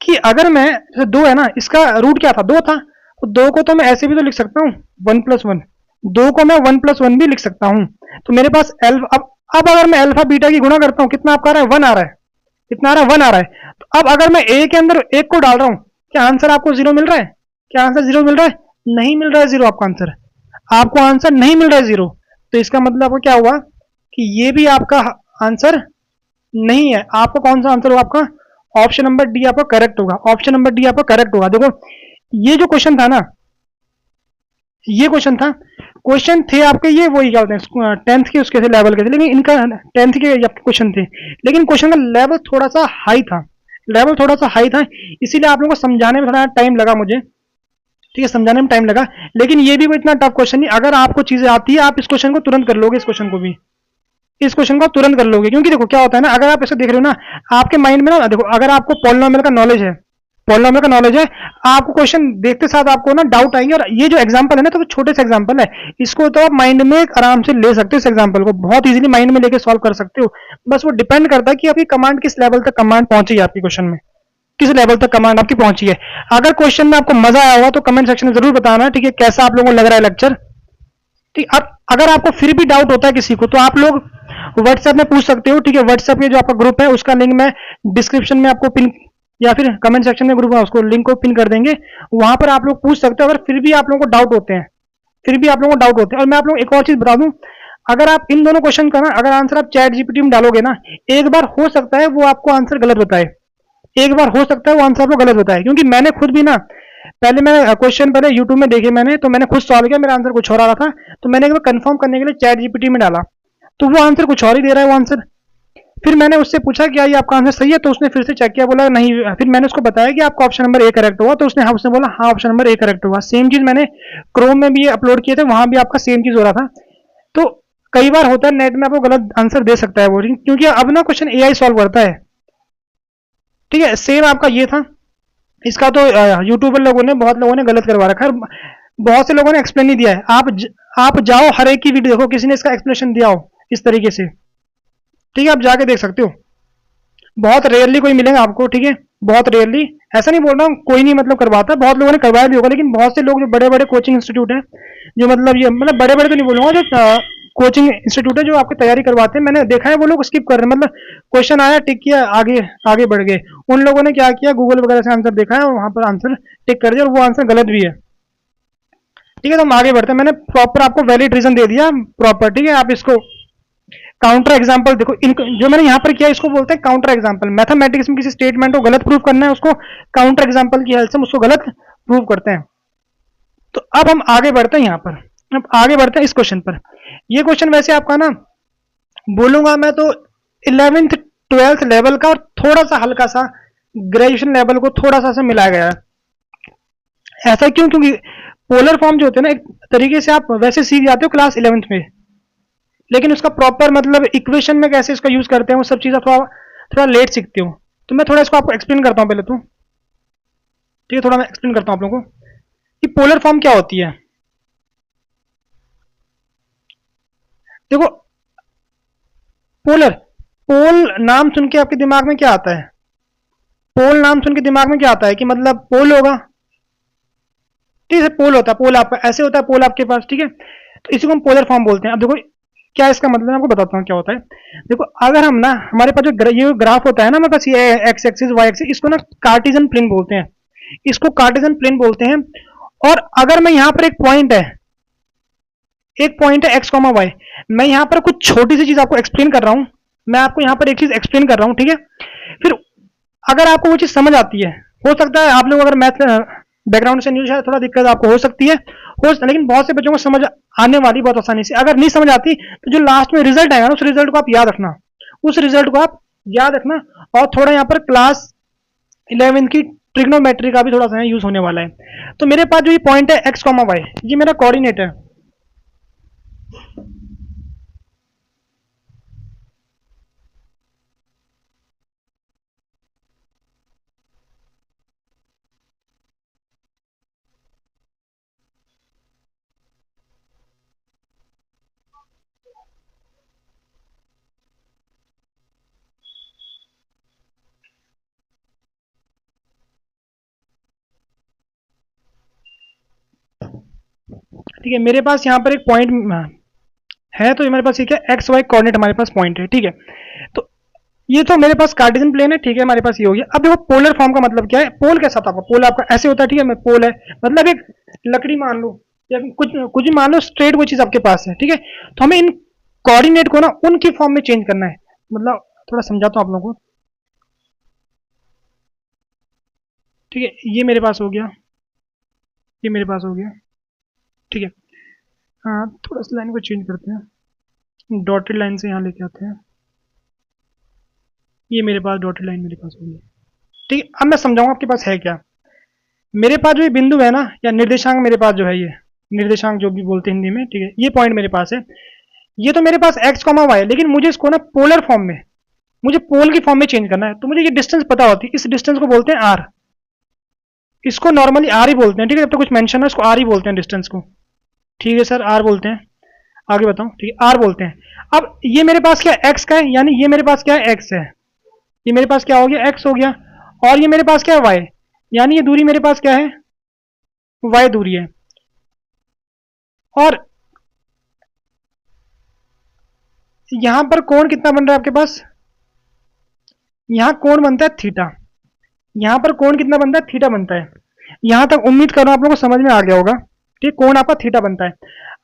कि अगर मैं, जैसे दो है ना, इसका रूट क्या था, दो था, तो दो को तो मैं ऐसे भी तो लिख सकता हूँ 1+1, दो को मैं 1+1 भी लिख सकता हूँ। तो मेरे पास अब अगर मैं अल्फा बीटा की गुणा करता हूँ, कितना आपका आ रहा है? 1 आ रहा है, कितना आ रहा है? 1 आ रहा है। तो अब अगर मैं ए के अंदर एक को डाल रहा हूँ, क्या आंसर आपको जीरो मिल रहा है? क्या आंसर जीरो मिल रहा है? नहीं मिल रहा है जीरो, आपका आंसर, आपको आंसर नहीं मिल रहा है जीरो। तो इसका मतलब आपको क्या हुआ कि ये भी आपका आंसर नहीं है। आपको कौन सा आंसर होगा? आपका ऑप्शन नंबर डी आपका करेक्ट होगा, ऑप्शन नंबर डी आपका करेक्ट होगा। देखो ये जो क्वेश्चन था ना, ये क्वेश्चन था, क्वेश्चन थे आपके ये वही क्या बोलते हैं 10th के उसके थे, लेवल के थे, लेकिन इनका 10th के आपके क्वेश्चन थे, लेकिन क्वेश्चन का लेवल थोड़ा सा हाई था, लेवल थोड़ा सा हाई था, इसीलिए आप लोगों को समझाने में थोड़ा टाइम लगा मुझे, ठीक है, समझाने में टाइम लगा। लेकिन ये भी कोई इतना टफ क्वेश्चन नहीं, अगर आपको चीजें आती है आप इस क्वेश्चन को तुरंत कर लोगे, इस क्वेश्चन को भी, इस क्वेश्चन को आप तुरंत कर लोगे। क्योंकि देखो क्या होता है ना, अगर आप ऐसे देख रहे हो ना, आपके माइंड में ना, देखो अगर आपको पॉलिनोमियल का नॉलेज है, पॉलिनोमियल का नॉलेज है, आपको क्वेश्चन देखते साथ आपको ना डाउट आएंगे। और ये जो एग्जांपल है ना, तो छोटे से एग्जांपल है, इसको तो आप माइंड में आराम से ले सकते हो, इस एग्जांपल को बहुत इजीली माइंड में लेके सॉल्व कर सकते हो। बस वो डिपेंड करता है कि आपकी कमांड किस लेवल तक कमांड पहुंची है, आपकी क्वेश्चन में किस लेवल तक कमांड आपकी पहुंची है। अगर क्वेश्चन में आपको मजा आया होगा तो कमेंट सेक्शन में जरूर बताना, ठीक है, कैसा आप लोगों को लग रहा है लेक्चर। ठीक, अब अगर आपको फिर भी डाउट होता है किसी को, तो आप लोग व्हाट्सएप में पूछ सकते हो, ठीक है, व्हाट्सएप के जो आपका ग्रुप है उसका लिंक मैं डिस्क्रिप्शन में आपको पिन, या फिर कमेंट सेक्शन में ग्रुप है उसको लिंक को पिन कर देंगे, वहां पर आप लोग पूछ सकते हो। अगर फिर भी आप लोगों को डाउट होते हैं, फिर भी आप लोगों को डाउट होते हैं, और मैं आप लोगों को एक और चीज बता दूं, अगर आप इन दोनों क्वेश्चन का ना अगर आंसर आप चैट जीपीटी में डालोगे ना, एक बार हो सकता है वो आपको आंसर गलत बताए, एक बार हो सकता है वो आंसर आपको गलत बताए। क्योंकि मैंने खुद भी ना, पहले मैं क्वेश्चन पहले यूट्यूब में देखे मैंने, तो मैंने खुद सॉल्व किया, मेरा आंसर कुछ और आ रहा था, तो मैंने एक बार कंफर्म करने के लिए चैट जीपीटी में डाला, तो वो आंसर कुछ और ही दे रहा है वो आंसर। फिर मैंने उससे पूछा क्या ये आपका आंसर सही है, तो उसने फिर से चेक किया, बोला नहीं। फिर मैंने उसको बताया कि आपका ऑप्शन नंबर ए करेक्ट हुआ, तो उसने हाँ, उसने बोला हाँ ऑप्शन नंबर ए करेक्ट हुआ। सेम चीज मैंने क्रोम में भी अपलोड किए थे, वहां भी आपका सेम चीज हो रहा था। तो कई बार होता है नेट में आपको गलत आंसर दे सकता है वो, क्योंकि अब ना क्वेश्चन एआई सॉल्व करता है, ठीक है। सेम आपका ये था, इसका तो यूट्यूबर लोगों ने, बहुत लोगों ने गलत करवा रखा है, बहुत से लोगों ने एक्सप्लेन नहीं दिया है। आप जाओ हर एक की वीडियो देखो, किसी ने इसका एक्सप्लेनेशन दिया हो इस तरीके से, ठीक है, आप जाके देख सकते हो। बहुत रेयरली कोई मिलेगा आपको, ठीक है, बहुत रेयरली। ऐसा नहीं बोल रहा हूँ कोई नहीं मतलब करवाता, बहुत लोगों ने करवाया भी होगा, लेकिन बहुत से लोग जो बड़े बड़े कोचिंग इंस्टीट्यूट है, जो मतलब ये मतलब बड़े बड़े तो नहीं बोलूंगा, जो कोचिंग इंस्टीट्यूट है जो आपकी तैयारी करवाते हैं, मैंने देखा है वो लोग स्किप कर रहे हैं, मतलब क्वेश्चन आया टिक किया, आगे आगे बढ़ गए। उन लोगों ने क्या किया, गूगल वगैरह से आंसर देखा है और वहां पर आंसर टिक कर दिया, और वो आंसर गलत भी है, ठीक है। तो हम आगे बढ़ते हैं, मैंने प्रॉपर आपको वैलिड रीजन दे दिया प्रॉपर, ठीक है। आप इसको काउंटर एग्जाम्पल देखो, जो मैंने यहां पर किया इसको बोलते हैं काउंटर एग्जाम्पल। मैथमेटिक्स में किसी स्टेटमेंट को गलत प्रूव करना है, उसको काउंटर एग्जाम्पल की हेल्प से हम उसको गलत प्रूव करते हैं। तो अब हम आगे बढ़ते हैं, यहां पर अब आगे बढ़ते हैं इस क्वेश्चन पर। ये क्वेश्चन वैसे आपका ना, बोलूंगा मैं तो 11th 12th लेवल का, और थोड़ा सा हल्का सा ग्रेजुएशन लेवल को थोड़ा सा मिलाया गया है। ऐसा क्यों? क्योंकि पोलर फॉर्म जो होते हैं ना, एक तरीके से आप वैसे सीख जाते हो क्लास 11th में, लेकिन उसका प्रॉपर मतलब इक्वेशन में कैसे इसका यूज करते हैं वो सब चीजें थोड़ा थोड़ा लेट सीखते हो। तो मैं थोड़ा इसको आपको एक्सप्लेन करता हूं पहले तो, ठीक है, थोड़ा मैं एक्सप्लेन करता हूं आप लोगों को कि पोलर फॉर्म क्या होती है। देखो पोलर पोल नाम सुन के आपके दिमाग में क्या आता है? पोल नाम सुन के दिमाग में क्या आता है कि मतलब पोल होगा, ठीक है, पोल होता है, पोल आपका ऐसे होता है, पोल आपके पास, ठीक है। तो इसी को हम पोलर फॉर्म बोलते हैं। अब देखो क्या इसका मतलब, मैं आपको बताता हूँ क्या होता है। देखो अगर हम ना, हमारे पास जो ये ग्राफ होता है ना हमारे पास, ये एक्स एक्सिस वाई एक्सिस, इसको ना कार्टेशियन प्लेन बोलते हैं, इसको कार्टेशियन प्लेन बोलते हैं। और अगर मैं यहाँ पर एक पॉइंट है एक्स कॉमा वाई, मैं यहाँ पर कुछ छोटी सी चीज आपको एक्सप्लेन कर रहा हूँ, मैं आपको यहाँ पर एक चीज एक्सप्लेन कर रहा हूँ, ठीक है। फिर अगर आपको वो चीज समझ आती है, हो सकता है आप लोग अगर मैथ बैकग्राउंड से नहीं है, थोड़ा दिक्कत आपको हो सकती है, लेकिन बहुत से बच्चों को समझ आने वाली बहुत आसानी से। अगर नहीं समझ आती तो जो लास्ट में रिजल्ट आएगा ना, उस रिजल्ट को आप याद रखना, उस रिजल्ट को आप याद रखना। और थोड़ा यहाँ पर क्लास 11 की ट्रिग्नोमेट्री का भी थोड़ा सा यूज होने वाला है। तो मेरे पास जो ये पॉइंट है एक्स कॉमा वाई, ये मेरा कोऑर्डिनेट है। ठीक है, मेरे पास यहाँ पर एक पॉइंट है, तो मेरे पास ये क्या, एक्स वाई कोऑर्डिनेट हमारे पास पॉइंट है, ठीक है। तो ये तो मेरे पास कार्टेशियन प्लेन है, ठीक है, हमारे पास ये हो गया। अब देखो पोलर फॉर्म का मतलब क्या है, पोल कैसा था आपका, पोल आपका ऐसे होता है, ठीक है, मैं पोल है मतलब एक लकड़ी मान लो, या कुछ कुछ भी मान लो, स्ट्रेट वो चीज आपके पास है, ठीक है। तो हमें इन कोऑर्डिनेट को ना उनकी फॉर्म में चेंज करना है, मतलब थोड़ा समझाता हूँ आप लोगों को, ठीक है। ये मेरे पास हो गया, ये मेरे पास हो गया, ठीक है। हाँ, थोड़ा सा लाइन को चेंज करते हैं, डॉटेड लाइन से यहाँ लेके आते हैं। ये मेरे पास डॉटेड लाइन मेरे पास होगी, ठीक है। अब मैं समझाऊंगा आपके पास है क्या। मेरे पास जो ये बिंदु है ना, या निर्देशांक मेरे पास जो है, ये निर्देशांक जो भी बोलते हैं हिंदी में, ठीक है, ये पॉइंट मेरे पास है। ये तो मेरे पास एक्स कॉमा वाई है, लेकिन मुझे इसको ना पोलर फॉर्म में, मुझे पोल की फॉर्म में चेंज करना है। तो मुझे ये डिस्टेंस पता होती है, इस डिस्टेंस को बोलते हैं आर, इसको नॉर्मली आर ही बोलते हैं, ठीक है। जब तक कुछ मेंशन है इसको आर ही बोलते हैं डिस्टेंस को, ठीक है सर, आर बोलते हैं। आगे बताऊं, ठीक है, आर बोलते हैं। अब ये मेरे पास क्या एक्स का है, यानी ये मेरे पास क्या है, एक्स है, ये मेरे पास क्या हो गया, एक्स हो गया। और ये मेरे पास क्या है, वाई, यानी ये दूरी मेरे पास क्या है, वाई दूरी है। और यहां पर कोण कितना बन रहा है आपके पास, यहां कोण बनता है थीटा, यहां पर कोण कितना बनता है, थीटा बनता है। यहां तक उम्मीद करो आप लोगों को समझ में आ गया होगा, ठीक, कोण आपका थीटा बनता है।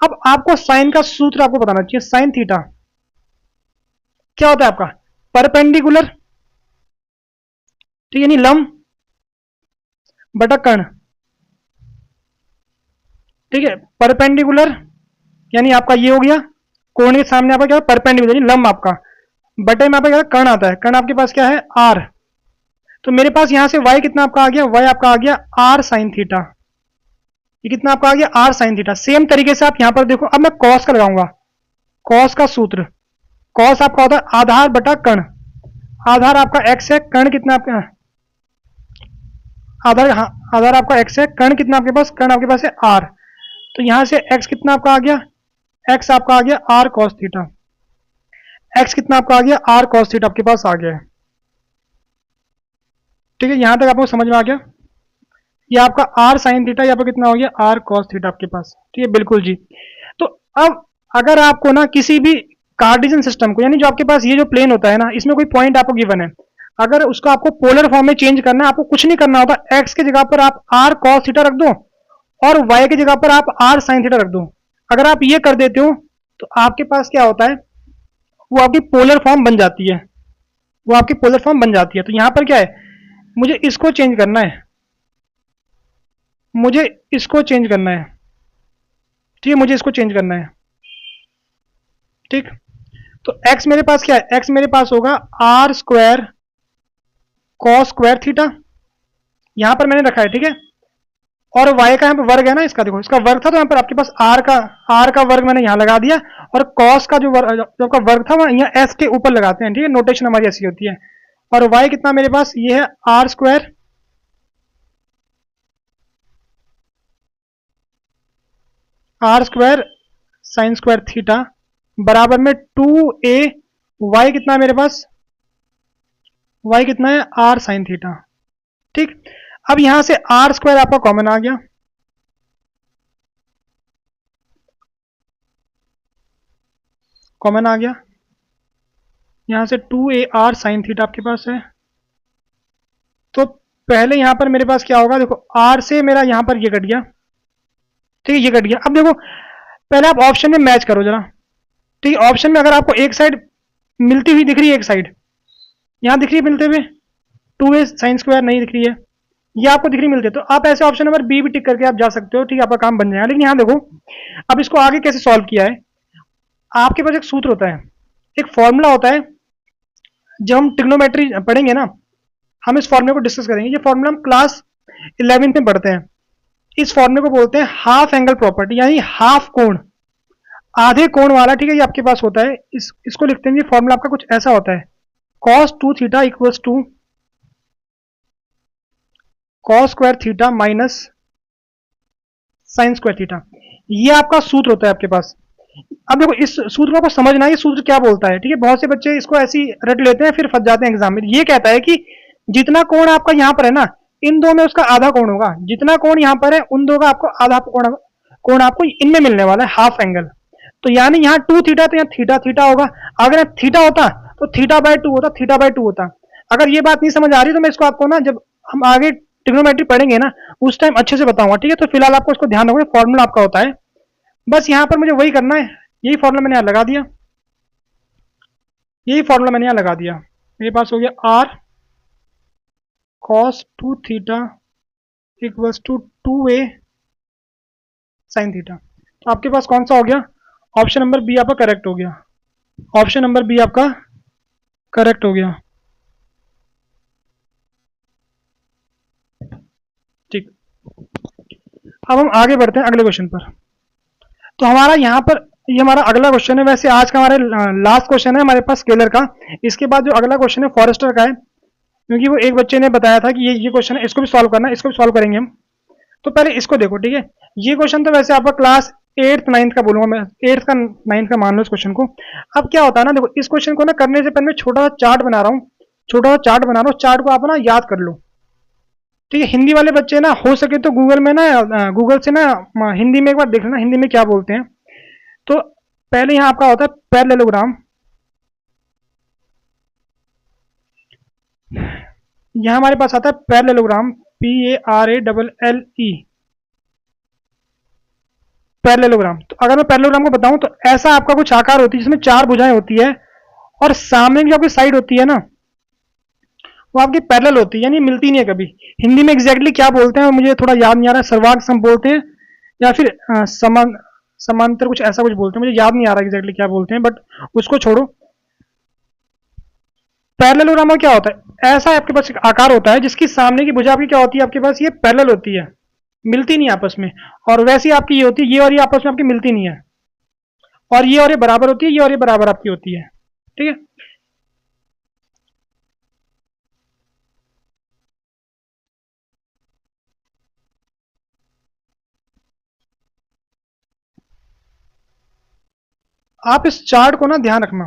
अब आपको साइन का सूत्र आपको बताना चाहिए, साइन थीटा क्या होता है आपका, परपेंडिकुलर, ठीक है, यानी लंब बटा कर्ण, ठीक है, परपेंडिकुलर यानी आपका ये हो गया, कोण के सामने आपका क्या है, परपेंडिकुलर यानी लंब आपका, बटे में आपका क्या कर्ण आता है, कर्ण आपके पास क्या है, आर। तो मेरे पास यहां से y कितना आपका आ गया, y आपका आ गया आर साइन थीटा, ये कितना आपका आ गया, आर साइन थीटा। सेम तरीके से आप यहां पर देखो, अब मैं कॉस का लगाऊंगा, कॉस का सूत्र, कॉस आपका होता है आधार बटा कर्ण, आधार आपका x है, कर्ण कितना आपका, आधार, हाँ, आधार आपका x है, कर्ण कितना आपके पास, कर्ण आपके पास है r। तो यहां से x कितना आपका आ गया, x आपका आ गया r cos थीटा, x कितना आपका आ गया, r cos थीटा आपके पास आ गया है, ठीक है। यहां तक आपको समझ में आ गया, ये आपका r साइन थीटा, यहाँ पर कितना हो गया, r cos थीटा आपके पास, ठीक है, बिल्कुल जी। तो अब अगर आपको ना किसी भी कार्टेशियन सिस्टम को, यानी जो आपके पास ये जो प्लेन होता है ना, इसमें कोई पॉइंट आपको गिवन है, अगर उसको आपको पोलर फॉर्म में चेंज करना है, आपको कुछ नहीं करना होता, x की जगह पर आप r cos थीटा रख दो और y की जगह पर आप r sin थीटा रख दो। अगर आप ये कर देते हो तो आपके पास क्या होता है, वो आपकी पोलर फॉर्म बन जाती है, वो आपकी पोलर फॉर्म बन जाती है। तो यहां पर क्या है, मुझे इसको चेंज करना है, मुझे इसको चेंज करना है, ठीक है, मुझे इसको चेंज करना है, ठीक। तो x मेरे पास क्या है, x मेरे पास होगा r square cos square theta, यहां पर मैंने रखा है, ठीक है। और y का यहाँ पे वर्ग है ना, इसका देखो, इसका वर्ग था, तो यहाँ पर आपके पास r का वर्ग मैंने यहाँ लगा दिया, और cos का जो आपका वर्ग था, वह यहाँ s के ऊपर लगाते हैं, ठीक है, नोटेशन हमारी ऐसी होती है। और y कितना मेरे पास, ये है r square sine square theta बराबर में 2a, y कितना मेरे पास, y कितना है r साइन थीटा। ठीक, अब यहां से r स्क्वायर आपका कॉमन आ गया, कॉमन आ गया, यहां से 2ar साइन थीटा आपके पास है। तो पहले यहां पर मेरे पास क्या होगा, देखो r से मेरा यहां पर ये कट गया, ठीक है ये कट गया। अब देखो पहले आप ऑप्शन में मैच करो जरा, ठीक है। ऑप्शन में अगर आपको एक साइड मिलती हुई दिख रही है, एक साइड यहां दिख रही है मिलते हुए 2a साइन स्क्वायर नहीं दिख रही है, ये आपको दिख रही मिलती है, तो आप ऐसे ऑप्शन नंबर बी भी टिक करके आप जा सकते हो, ठीक है आपका काम बन जाएगा। लेकिन यहाँ देखो अब इसको आगे कैसे सॉल्व किया है, आपके पास एक सूत्र होता है, एक फॉर्मूला होता है, जब हम ट्रिग्नोमेट्री पढ़ेंगे ना हम इस फॉर्मूले को डिस्कस करेंगे। ये फॉर्मूला हम क्लास 11 में पढ़ते हैं। इस फॉर्मूले को बोलते हैं हाफ एंगल प्रॉपर्टी, यानी हाफ कोण, आधे कोण वाला, ठीक है ये आपके पास होता है। इसको लिखते हैं, ये फॉर्मूला आपका कुछ ऐसा होता है, cos 2 theta equals to cos square theta minus sine square theta, ये आपका सूत्र होता है आपके पास। अब देखो इस सूत्र को आपको समझना है, ये सूत्र क्या बोलता है, ठीक है। बहुत से बच्चे इसको ऐसी रट लेते हैं फिर फंस जाते हैं एग्जाम में। ये कहता है कि जितना कोण आपका यहाँ पर है ना, इन दो में उसका आधा कोण होगा, जितना कोण यहाँ पर है उन दो का आपको आधा कोण आपको इनमें मिलने वाला है, हाफ एंगल। तो यानी यहाँ 2 थीटा, तो यहाँ थीटा थीटा होगा। अगर यहाँ थीटा होता तो थीटा बाय 2 होता, थीटा बाय 2 होता। अगर ये बात नहीं समझ आ रही तो मैं इसको आपको ना जब हम आगे ट्रिग्नोमेट्री पढ़ेंगे ना उस टाइम अच्छे से बताऊंगा, ठीक है। तो फिलहाल आपको इसको ध्यान रखो, फॉर्मूला आपका होता है, बस यहाँ पर मुझे वही करना है, यही फॉर्मूला मैंने यहाँ लगा दिया, यही फॉर्मूला मैंने यहाँ लगा दिया। मेरे पास हो गया r cos 2 theta equals to 2a sine theta. तो आपके पास कौन सा हो गया, ऑप्शन नंबर बी आपका करेक्ट हो गया, ऑप्शन नंबर बी आपका करेक्ट हो गया। ठीक, अब हम आगे बढ़ते हैं अगले क्वेश्चन पर। तो हमारा यहाँ पर ये हमारा अगला क्वेश्चन है, वैसे आज का हमारे लास्ट क्वेश्चन है हमारे पास स्केलर का। इसके बाद जो अगला क्वेश्चन है फॉरेस्टर का है, क्योंकि वो एक बच्चे ने बताया था कि ये क्वेश्चन है, इसको भी सॉल्व करना है, इसको भी सॉल्व करेंगे हम। तो पहले इसको देखो, ठीक है। ये क्वेश्चन तो वैसे आपका क्लास 8th 9th का बोलूंगा मैं, 8th का 9th का मान लो इस क्वेश्चन को। अब क्या होता है ना, देखो इस क्वेश्चन को ना करने से पहले मैं छोटा सा चार्ट बना रहा हूँ, छोटा सा चार्ट बना रहा हूँ, चार्ट को आप ना याद कर लो, ठीक है। हिंदी वाले बच्चे ना हो सके तो गूगल में ना, गूगल से ना हिंदी में एक बार देख लेना हिंदी में क्या बोलते हैं। तो पहले यहाँ आपका होता है पैरेललोग्राम, यहाँ हमारे पास आता है पैरेललोग्राम, PARALLE, पैरेललोग्राम। तो अगर मैं पैरेललोग्राम को बताऊं तो ऐसा आपका कुछ आकार होती है जिसमें 4 भुजाएं होती है और सामने की जो आपकी साइड होती है ना वो आपकी पैरेलल होती है, यानी मिलती नहीं है कभी। हिंदी में एग्जैक्टली क्या बोलते हैं मुझे थोड़ा याद नहीं आ रहा है, सर्वांग सम बोलते हैं या फिर समांतर कुछ ऐसा कुछ बोलते हैं, मुझे याद नहीं आ रहा एग्जैक्टली क्या बोलते हैं, बट उसको छोड़ो। पैरेललोग्राम में क्या होता है, ऐसा आपके पास एक आकार होता है जिसकी सामने की भुजा आपकी क्या होती है, आपके पास ये पैरेलल होती है, मिलती नहीं आपस में। और वैसी आपकी ये होती है, ये और ये आपस में आपकी मिलती नहीं है, और ये बराबर होती है, ये और ये बराबर आपकी होती है, ठीक है। आप इस चार्ट को ना ध्यान रखना,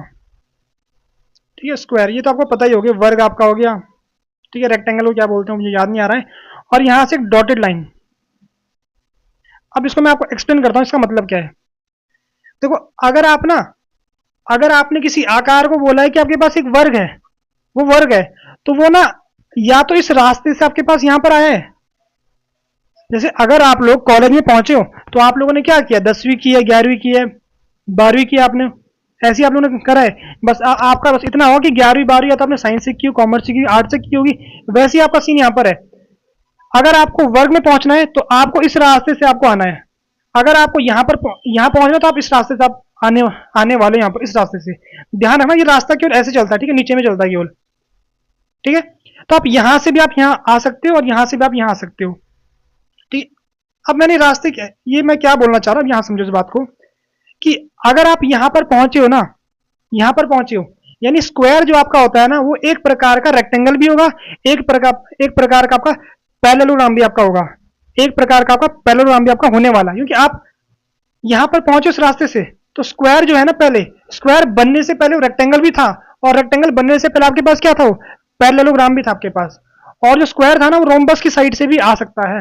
ठीक है। स्क्वायर ये तो आपको पता ही हो गया, वर्ग आपका हो गया, ठीक है। रेक्टेंगल को क्या बोलते हैं मुझे याद नहीं आ रहा है, और यहां से एक डॉटेड लाइन। अब इसको मैं आपको एक्सप्लेन करता हूं इसका मतलब क्या है। देखो अगर आपने किसी आकार को बोला है कि आपके पास एक वर्ग है, वो वर्ग है, तो वो ना या तो इस रास्ते से आपके पास यहां पर आया है, जैसे अगर आप लोग कॉलेज में पहुंचे हो तो आप लोगों ने क्या किया, 10वीं की है, 11वीं की है, 12वीं की आपने, ऐसे ही आप लोगों ने करा है। बस आपका बस इतना हो कि 11वीं 12वीं या तो आपने साइंस से की हो, कॉमर्स से की, आर्ट्स से की होगी, वैसे ही आपका सीन यहाँ पर है। अगर आपको वर्ग में पहुंचना है तो आपको इस रास्ते से आपको आना है। अगर आपको यहाँ पहुंचना है तो आप इस रास्ते से आप आने वाले यहाँ पर इस रास्ते से। ध्यान रखना ये रास्ता केवल ऐसे चलता है, ठीक है, नीचे में चलता है केवल, ठीक है। तो आप यहां से भी आप यहाँ आ सकते हो और यहां से भी आप यहाँ आ सकते हो, ठीक। अब मैंने रास्ते ये मैं क्या बोलना चाह रहा हूँ, यहां समझो इस बात को कि अगर आप यहां पर पहुंचे हो ना, यहां पर पहुंचे हो, यानी स्क्वायर जो आपका होता है ना वो एक प्रकार का रेक्टेंगल भी होगा, एक प्रकार का आपका पैरेललोग्राम भी आपका होगा, एक प्रकार का आपका पैरेललोग्राम भी आपका होने वाला है। क्योंकि आप यहां पर पहुंचे उस रास्ते से, तो स्क्वायर जो है ना, पहले स्क्वायर बनने से पहले रेक्टेंगल भी था, और रेक्टेंगल बनने से पहले आपके पास क्या था, पैरेललोग्राम भी था आपके पास, और जो स्क्वायर था ना वो रोम्बस की साइड से भी आ सकता है,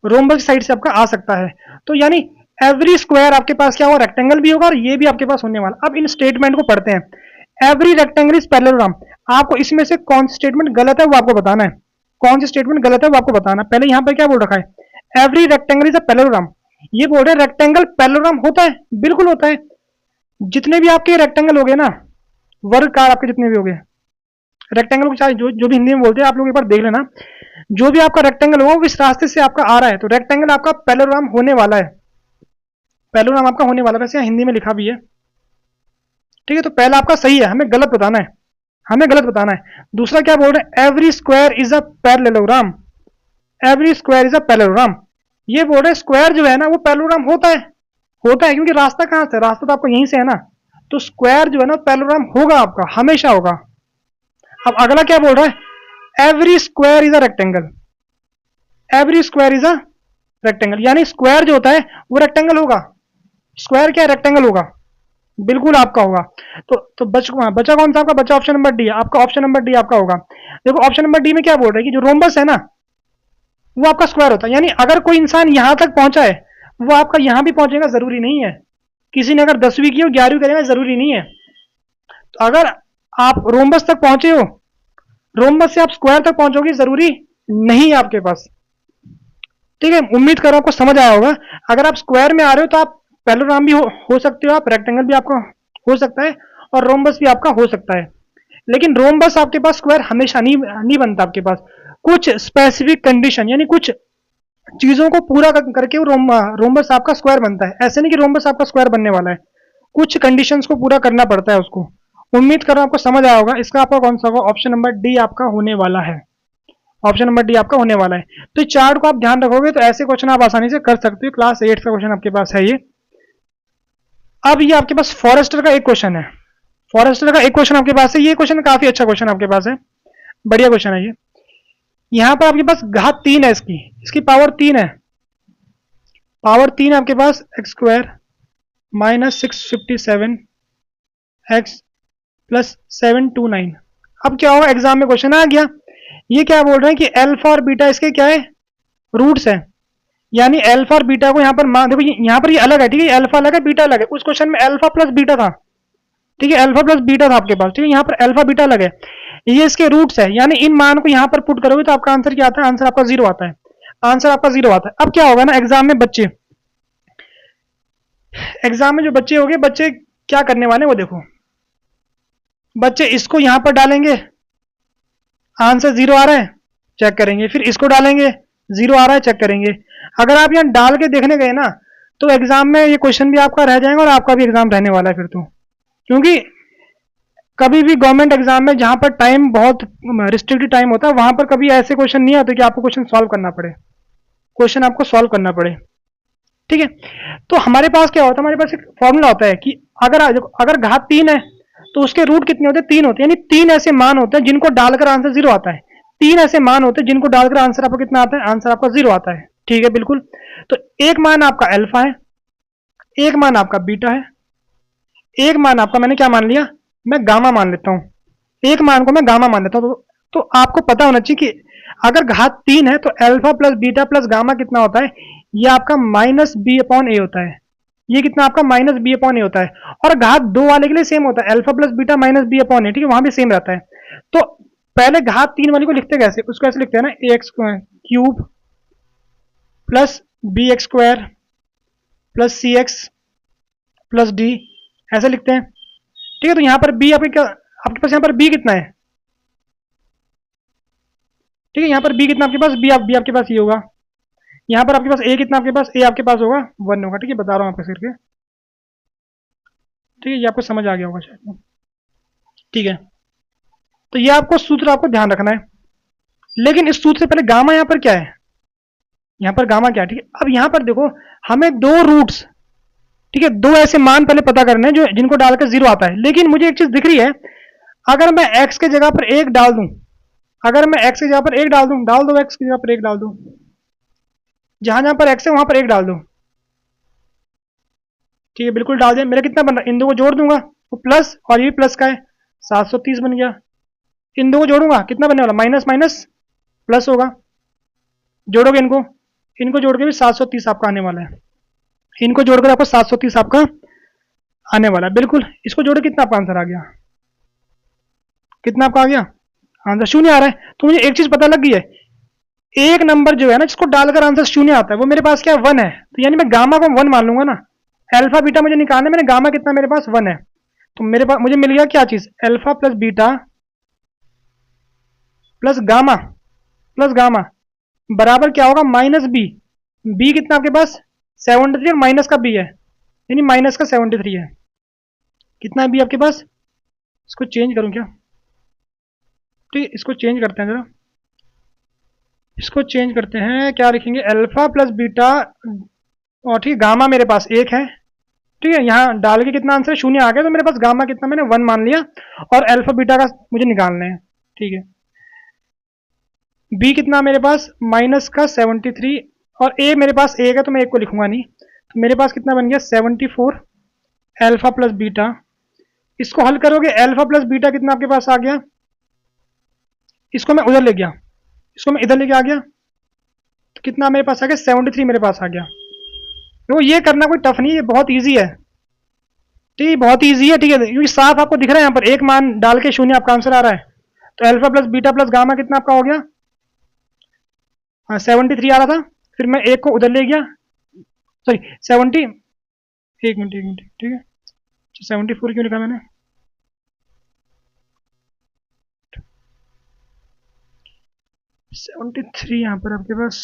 रोम्बस की साइड से आपका आ सकता है। तो यानी एवरी स्क्वायर आपके पास क्या होगा, रेक्टेंगल भी होगा, और ये भी आपके पास होने वाला। अब इन स्टेटमेंट को पढ़ते हैं। Every rectangle is parallelogram. आपको इसमें से कौन सी स्टेटमेंट गलत है वो आपको बताना है, कौन सी स्टेटमेंट गलत है वो आपको बताना। पहले यहाँ पर क्या बोल रखा है, every rectangle is a parallelogram. ये बोल रहे हैं रेक्टेंगल पैरेललोग्राम होता है, बिल्कुल होता है। जितने भी आपके रेक्टेंगल हो गए ना, वर्गकार आपके जितने भी हो गए, रेक्टेंगल को चाहे जो भी हिंदी में बोलते हैं, आप लोग एक बार देख लेना, जो भी आपका रेक्टेंगल होगा वो इस रास्ते से आपका आ रहा है, तो रेक्टेंगल आपका पैरेललोग्राम होने वाला है, पैरेललोग्राम आपका होने वाला है। वैसे हिंदी में लिखा भी है, ठीक है। तो पहला आपका सही है, हमें गलत बताना है, हमें गलत बताना है। दूसरा क्या बोल रहे हैं, every square is a parallelogram, every square is a parallelogram. ये बोल रहे हैं स्क्वायर जो है ना वो पैरेललोग्राम होता है, होता है, क्योंकि रास्ता कहां से, रास्ता तो आपको यहीं से है ना, तो स्क्वायर जो है ना पैरेललोग्राम होगा आपका, हमेशा होगा। अब अगला क्या बोल रहा है, every square is a rectangle, every square is a rectangle, यानी स्क्वायर जो होता है वो रेक्टेंगल होगा। स्क्वायर क्या है, रेक्टेंगल होगा, बिल्कुल आपका होगा। तो बचा कौन सा आपका, बचा ऑप्शन नंबर डी, आपका ऑप्शन नंबर डी आपका होगा। देखो ऑप्शन नंबर डी में क्या बोल रहे हैं कि जो रोम्बस है ना वो आपका स्क्वायर होता है, यानी अगर कोई इंसान यहां तक पहुंचा है वो आपका यहां भी पहुंचेगा, जरूरी नहीं है। किसी ने अगर 10वीं की हो 11वीं करेगा, जरूरी नहीं है। तो अगर आप रोम्बस तक पहुंचे हो, रोम्बस से आप स्क्वायर तक पहुंचोगे, जरूरी नहीं है आपके पास, ठीक है। उम्मीद कर रहा हूं आपको समझ आया होगा। अगर आप स्क्वायर में आ रहे हो तो आप पैरेललोग्राम भी हो सकते हो, आप रेक्टेंगल भी आपका हो सकता है, और रोम्बस भी आपका हो सकता है। लेकिन रोम्बस आपके पास स्क्वायर हमेशा नहीं बनता आपके पास, कुछ स्पेसिफिक कंडीशन, यानी कुछ चीजों को पूरा करके वो रोम्बस आपका स्क्वायर बनता है। ऐसे नहीं कि रोम्बस आपका स्क्वायर बनने वाला है, कुछ कंडीशंस को पूरा करना पड़ता है उसको। उम्मीद कर रहा हूं आपको समझ आया होगा। इसका आपका कौन सा होगा, ऑप्शन नंबर डी आपका होने वाला है, ऑप्शन नंबर डी आपका होने वाला है। तो इस चार्ट को आप ध्यान रखोगे तो ऐसे क्वेश्चन आप आसानी से कर सकते हो। क्लास 8 का क्वेश्चन आपके पास है ये। अब ये आपके पास फॉरेस्टर का एक क्वेश्चन है, फॉरेस्टर का एक क्वेश्चन आपके पास है। ये क्वेश्चन काफी अच्छा क्वेश्चन आपके पास है, बढ़िया क्वेश्चन है ये। यहां पर आपके पास घात 3 है, इसकी पावर 3 है, पावर 3 आपके पास, x square minus 657 x plus 729। अब क्या होगा, एग्जाम में क्वेश्चन आ गया, ये क्या बोल रहे हैं कि अल्फा और बीटा इसके क्या है, रूट्स है। यानी अल्फा और बीटा को यहाँ पर मान, देखो यहाँ पर ये अलग है, ठीक है, अल्फा अलग है बीटा अलग है। उस क्वेश्चन में अल्फा प्लस बीटा था, ठीक है, अल्फा प्लस बीटा था आपके पास, ठीक है। यहाँ पर अल्फा बीटा अलग है, ये इसके रूट्स है। यानी इन मान को यहाँ पर पुट करोगे तो आपका आंसर क्या आता है, आंसर आपका 0 आता है, आंसर आपका 0 आता है। अब क्या होगा ना, एग्जाम में बच्चे, एग्जाम में जो बच्चे होंगे, बच्चे क्या करने वाले वो देखो, बच्चे इसको यहां पर डालेंगे, आंसर 0 आ रहा है, चेक करेंगे, फिर इसको डालेंगे 0 आ रहा है, चेक करेंगे। अगर आप यहां डाल के देखने गए ना तो एग्जाम में ये क्वेश्चन भी आपका रह जाएगा और आपका भी एग्जाम रहने वाला है फिर तो। क्योंकि कभी भी गवर्नमेंट एग्जाम में जहां पर टाइम बहुत रिस्ट्रिक्टेड टाइम होता है, वहां पर कभी ऐसे क्वेश्चन नहीं आते कि आपको क्वेश्चन सॉल्व करना पड़े, क्वेश्चन आपको सॉल्व करना पड़े, ठीक है। तो हमारे पास क्या होता है, हमारे पास एक फॉर्मूला होता है कि अगर घात 3 है तो उसके रूट कितने होते हैं, 3 होते हैं। यानी 3 ऐसे मान होते हैं जिनको डालकर आंसर 0 आता है, 3 ऐसे मान होते हैं जिनको डालकर आंसर आपको कितना आता है, आंसर आपका 0 आता है, ठीक है, बिल्कुल। तो एक मान आपका अल्फा है, एक मान आपका बीटा है, एक मान आपका, मैंने क्या मान लिया, मैं गामा मान लेता हूं, एक मान को मैं गामा मान लेता हूं। तो आपको पता होना चाहिए कि अगर घात 3 है तो alpha plus beta plus gamma कितना होता है, ये आपका माइनस बी अपॉन ए होता है, ये कितना आपका माइनस बी अपॉन ए होता है। और घात 2 वाले के लिए सेम होता है, alpha plus beta minus b upon a, ठीक है, वहां भी सेम रहता है। तो पहले घात 3 वाली को लिखते कैसे, उसको ऐसे लिखते हैं ना, a x cube plus b x square plus c x plus d, ऐसे लिखते हैं, ठीक है। तो यहां पर बी आपके पास, यहां पर बी कितना है, ठीक है, यहां पर बी कितना आपके पास, बी आपके पास ये होगा। यहां पर आपके पास ए कितना, आपके पास ए आपके पास होगा 1 होगा, ठीक है, बता रहा हूं आपको करके, ठीक है, ये आपको समझ आ गया होगा शायद, ठीक है। तो ये आपको सूत्र आपको ध्यान रखना है। लेकिन इस सूत्र से पहले गामा यहां पर क्या है, यहां पर गामा क्या है, ठीक है। अब यहां पर देखो, हमें 2 रूट्स, ठीक है, 2 ऐसे मान पहले पता करने हैं जो जिनको डालकर 0 आता है। लेकिन मुझे एक चीज दिख रही है, अगर मैं x के जगह पर 1 डाल दूं, अगर मैं x की जगह पर 1 डाल दूं, डाल दो, x की जगह पर 1 डाल दूं, जहां जहां पर x है वहां पर 1 डाल दो, ठीक है, बिल्कुल डाल दिया। मेरा कितना बन रहा है, इन दो को जोड़ दूंगा तो प्लस, और ये प्लस का है, 730 बन गया, इन दो को जोड़ूंगा, कितना बनने वाला, माइनस माइनस प्लस होगा। जोड़ोगे इनको, इनको जोड़ के भी 730 आपका आने वाला है। इनको जोड़कर आपको 730 आपका आने वाला है। बिल्कुल, इसको जोड़े कितना आपका आंसर आ गया, कितना आपका आ गया आंसर, शून्य आ रहा है। तो मुझे एक चीज पता लग गई है, एक नंबर जो है ना जिसको डालकर आंसर शून्य आता है वो मेरे पास क्या है, 1 है। तो यानी मैं गामा को 1 मान लूंगा ना। अल्फा बीटा मुझे निकालना है, मैंने गामा कितना मेरे पास 1 है। तो मेरे पास मुझे मिल गया क्या चीज, alpha plus beta plus gamma बराबर क्या होगा, माइनस बी। बी कितना आपके पास 73 और माइनस का बी है, यानी माइनस का 73 है। कितना है बी आपके पास, इसको चेंज करूं क्या, ठीक, इसको चेंज करते हैं जरा, इसको चेंज करते हैं, क्या लिखेंगे, अल्फा प्लस बीटा और ठीक गामा मेरे पास 1 है। ठीक है, यहाँ डाल के कितना आंसर शून्य आ गया, तो मेरे पास गामा कितना मैंने 1 मान लिया और अल्फा बीटा का मुझे निकालना है। ठीक है, बी कितना मेरे पास माइनस का 73 और ए मेरे पास 1 है तो मैं 1 को लिखूंगा नहीं। तो मेरे पास कितना बन गया 74 अल्फा प्लस बीटा। इसको हल करोगे, अल्फा प्लस बीटा कितना आपके पास आ गया, इसको मैं उधर ले गया, इसको मैं इधर लेके आ गया, तो कितना मेरे पास आ गया 73 मेरे पास आ गया। तो ये करना कोई टफ नहीं है, बहुत ईजी है। ठीक है, बहुत ईजी है। ठीक है, क्योंकि साफ आपको दिख रहा है यहाँ पर एक मान डाल के शून्य आपका आंसर आ रहा है। तो alpha plus beta plus gamma कितना आपका हो गया, हाँ 73 आ रहा था, फिर मैं 1 को उधर ले गया, सॉरी 70, एक मिनट, ठीक है 74 क्यों लिखा मैंने, थ्री यहाँ पर आपके पास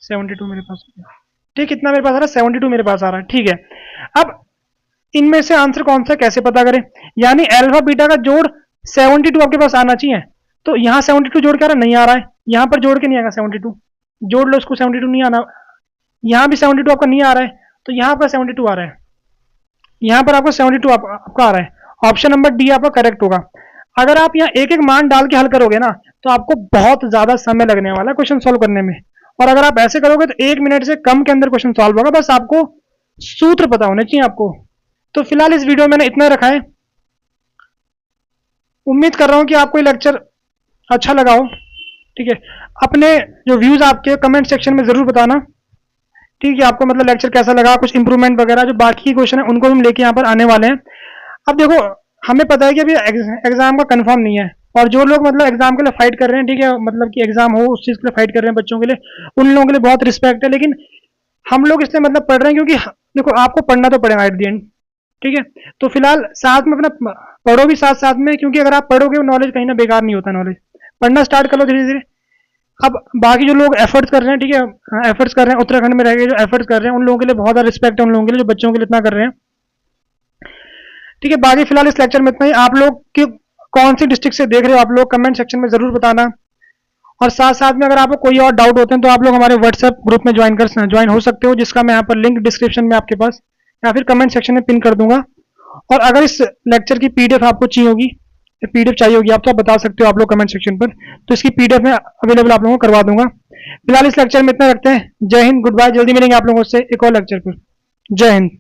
72 मेरे पास, ठीक, कितना मेरे पास आ रहा है 72 मेरे पास आ रहा है। ठीक है, अब इनमें से आंसर कौन सा कैसे पता करें, यानी अल्फा बीटा का जोड़ 72 आपके पास आना चाहिए। तो यहाँ 72 जोड़ के आ रहा नहीं आ रहा है, यहाँ पर जोड़ के नहीं आएगा 72, जोड़ लो इसको, 72 नहीं आना, यहाँ भी 72 आपका नहीं आ रहा है, तो यहाँ पर 72 आ रहा है, यहाँ पर आपको 72 आपका आ रहा है। ऑप्शन नंबर डी आपका करेक्ट होगा। अगर आप यहाँ एक एक मान डाल के हल करोगे ना तो आपको बहुत ज्यादा समय लगने वाला है क्वेश्चन सॉल्व करने में, और अगर आप ऐसे करोगे तो 1 मिनट से कम के अंदर क्वेश्चन सॉल्व होगा। बस आपको सूत्र पता होने चाहिए आपको। तो फिलहाल इस वीडियो में मैंने इतना रखा है, उम्मीद कर रहा हूं कि आपको ये लेक्चर अच्छा लगा हो। ठीक है, अपने जो व्यूज आपके कमेंट सेक्शन में जरूर बताना। ठीक है, आपको मतलब लेक्चर कैसा लगा, कुछ इंप्रूवमेंट वगैरह जो बाकी क्वेश्चन है उनको हम लेके यहाँ पर आने वाले हैं। अब देखो, हमें पता है कि अभी एग्जाम का कंफर्म नहीं है, और जो लोग मतलब एग्जाम के लिए फाइट कर रहे हैं, ठीक है, मतलब कि एग्जाम हो उस चीज के लिए फाइट कर रहे हैं बच्चों के लिए, उन लोगों के लिए बहुत रिस्पेक्ट है। लेकिन हम लोग इसलिए मतलब पढ़ रहे हैं क्योंकि देखो आपको पढ़ना तो पड़ेगा एट द एंड। ठीक है, तो फिलहाल साथ में अपना पढ़ो भी साथ साथ में, क्योंकि अगर आप पढ़ोगे नॉलेज कहीं ना बेकार नहीं होता, नॉलेज पढ़ना स्टार्ट कर लो धीरे धीरे। अब बाकी जो लोग एफर्ट्स कर रहे हैं, ठीक है, एफर्ट्स कर रहे हैं उत्तराखंड में रह के जो एफर्ट्स कर रहे हैं, उन लोगों के लिए बहुत ज़्यादा रिस्पेक्ट है, उन लोगों के लिए जो बच्चों के लिए इतना कर रहे हैं। ठीक है, बाकी फिलहाल इस लेक्चर में इतना ही। आप लोग की कौन सी डिस्ट्रिक्ट से देख रहे हो आप लोग कमेंट सेक्शन में जरूर बताना, और साथ साथ में अगर आपको कोई और डाउट होते हैं तो आप लोग हमारे व्हाट्सएप ग्रुप में ज्वाइन हो सकते हो, जिसका मैं यहाँ पर लिंक डिस्क्रिप्शन में आपके पास या फिर कमेंट सेक्शन में पिन कर दूंगा। और अगर इस लेक्चर की पीडीएफ आपको चाहिए होगी, पीडीएफ चाहिए होगी आप, तो आप बता सकते हो आप लोग कमेंट सेक्शन पर, तो इसकी पीडीएफ में अवेलेबल आप लोगों को करवा दूंगा। फिलहाल इस लेक्चर में इतना रखते हैं। जय हिंद, गुड बाय, जल्दी मिलेंगे आप लोगों से एक और लेक्चर पर। जय हिंद।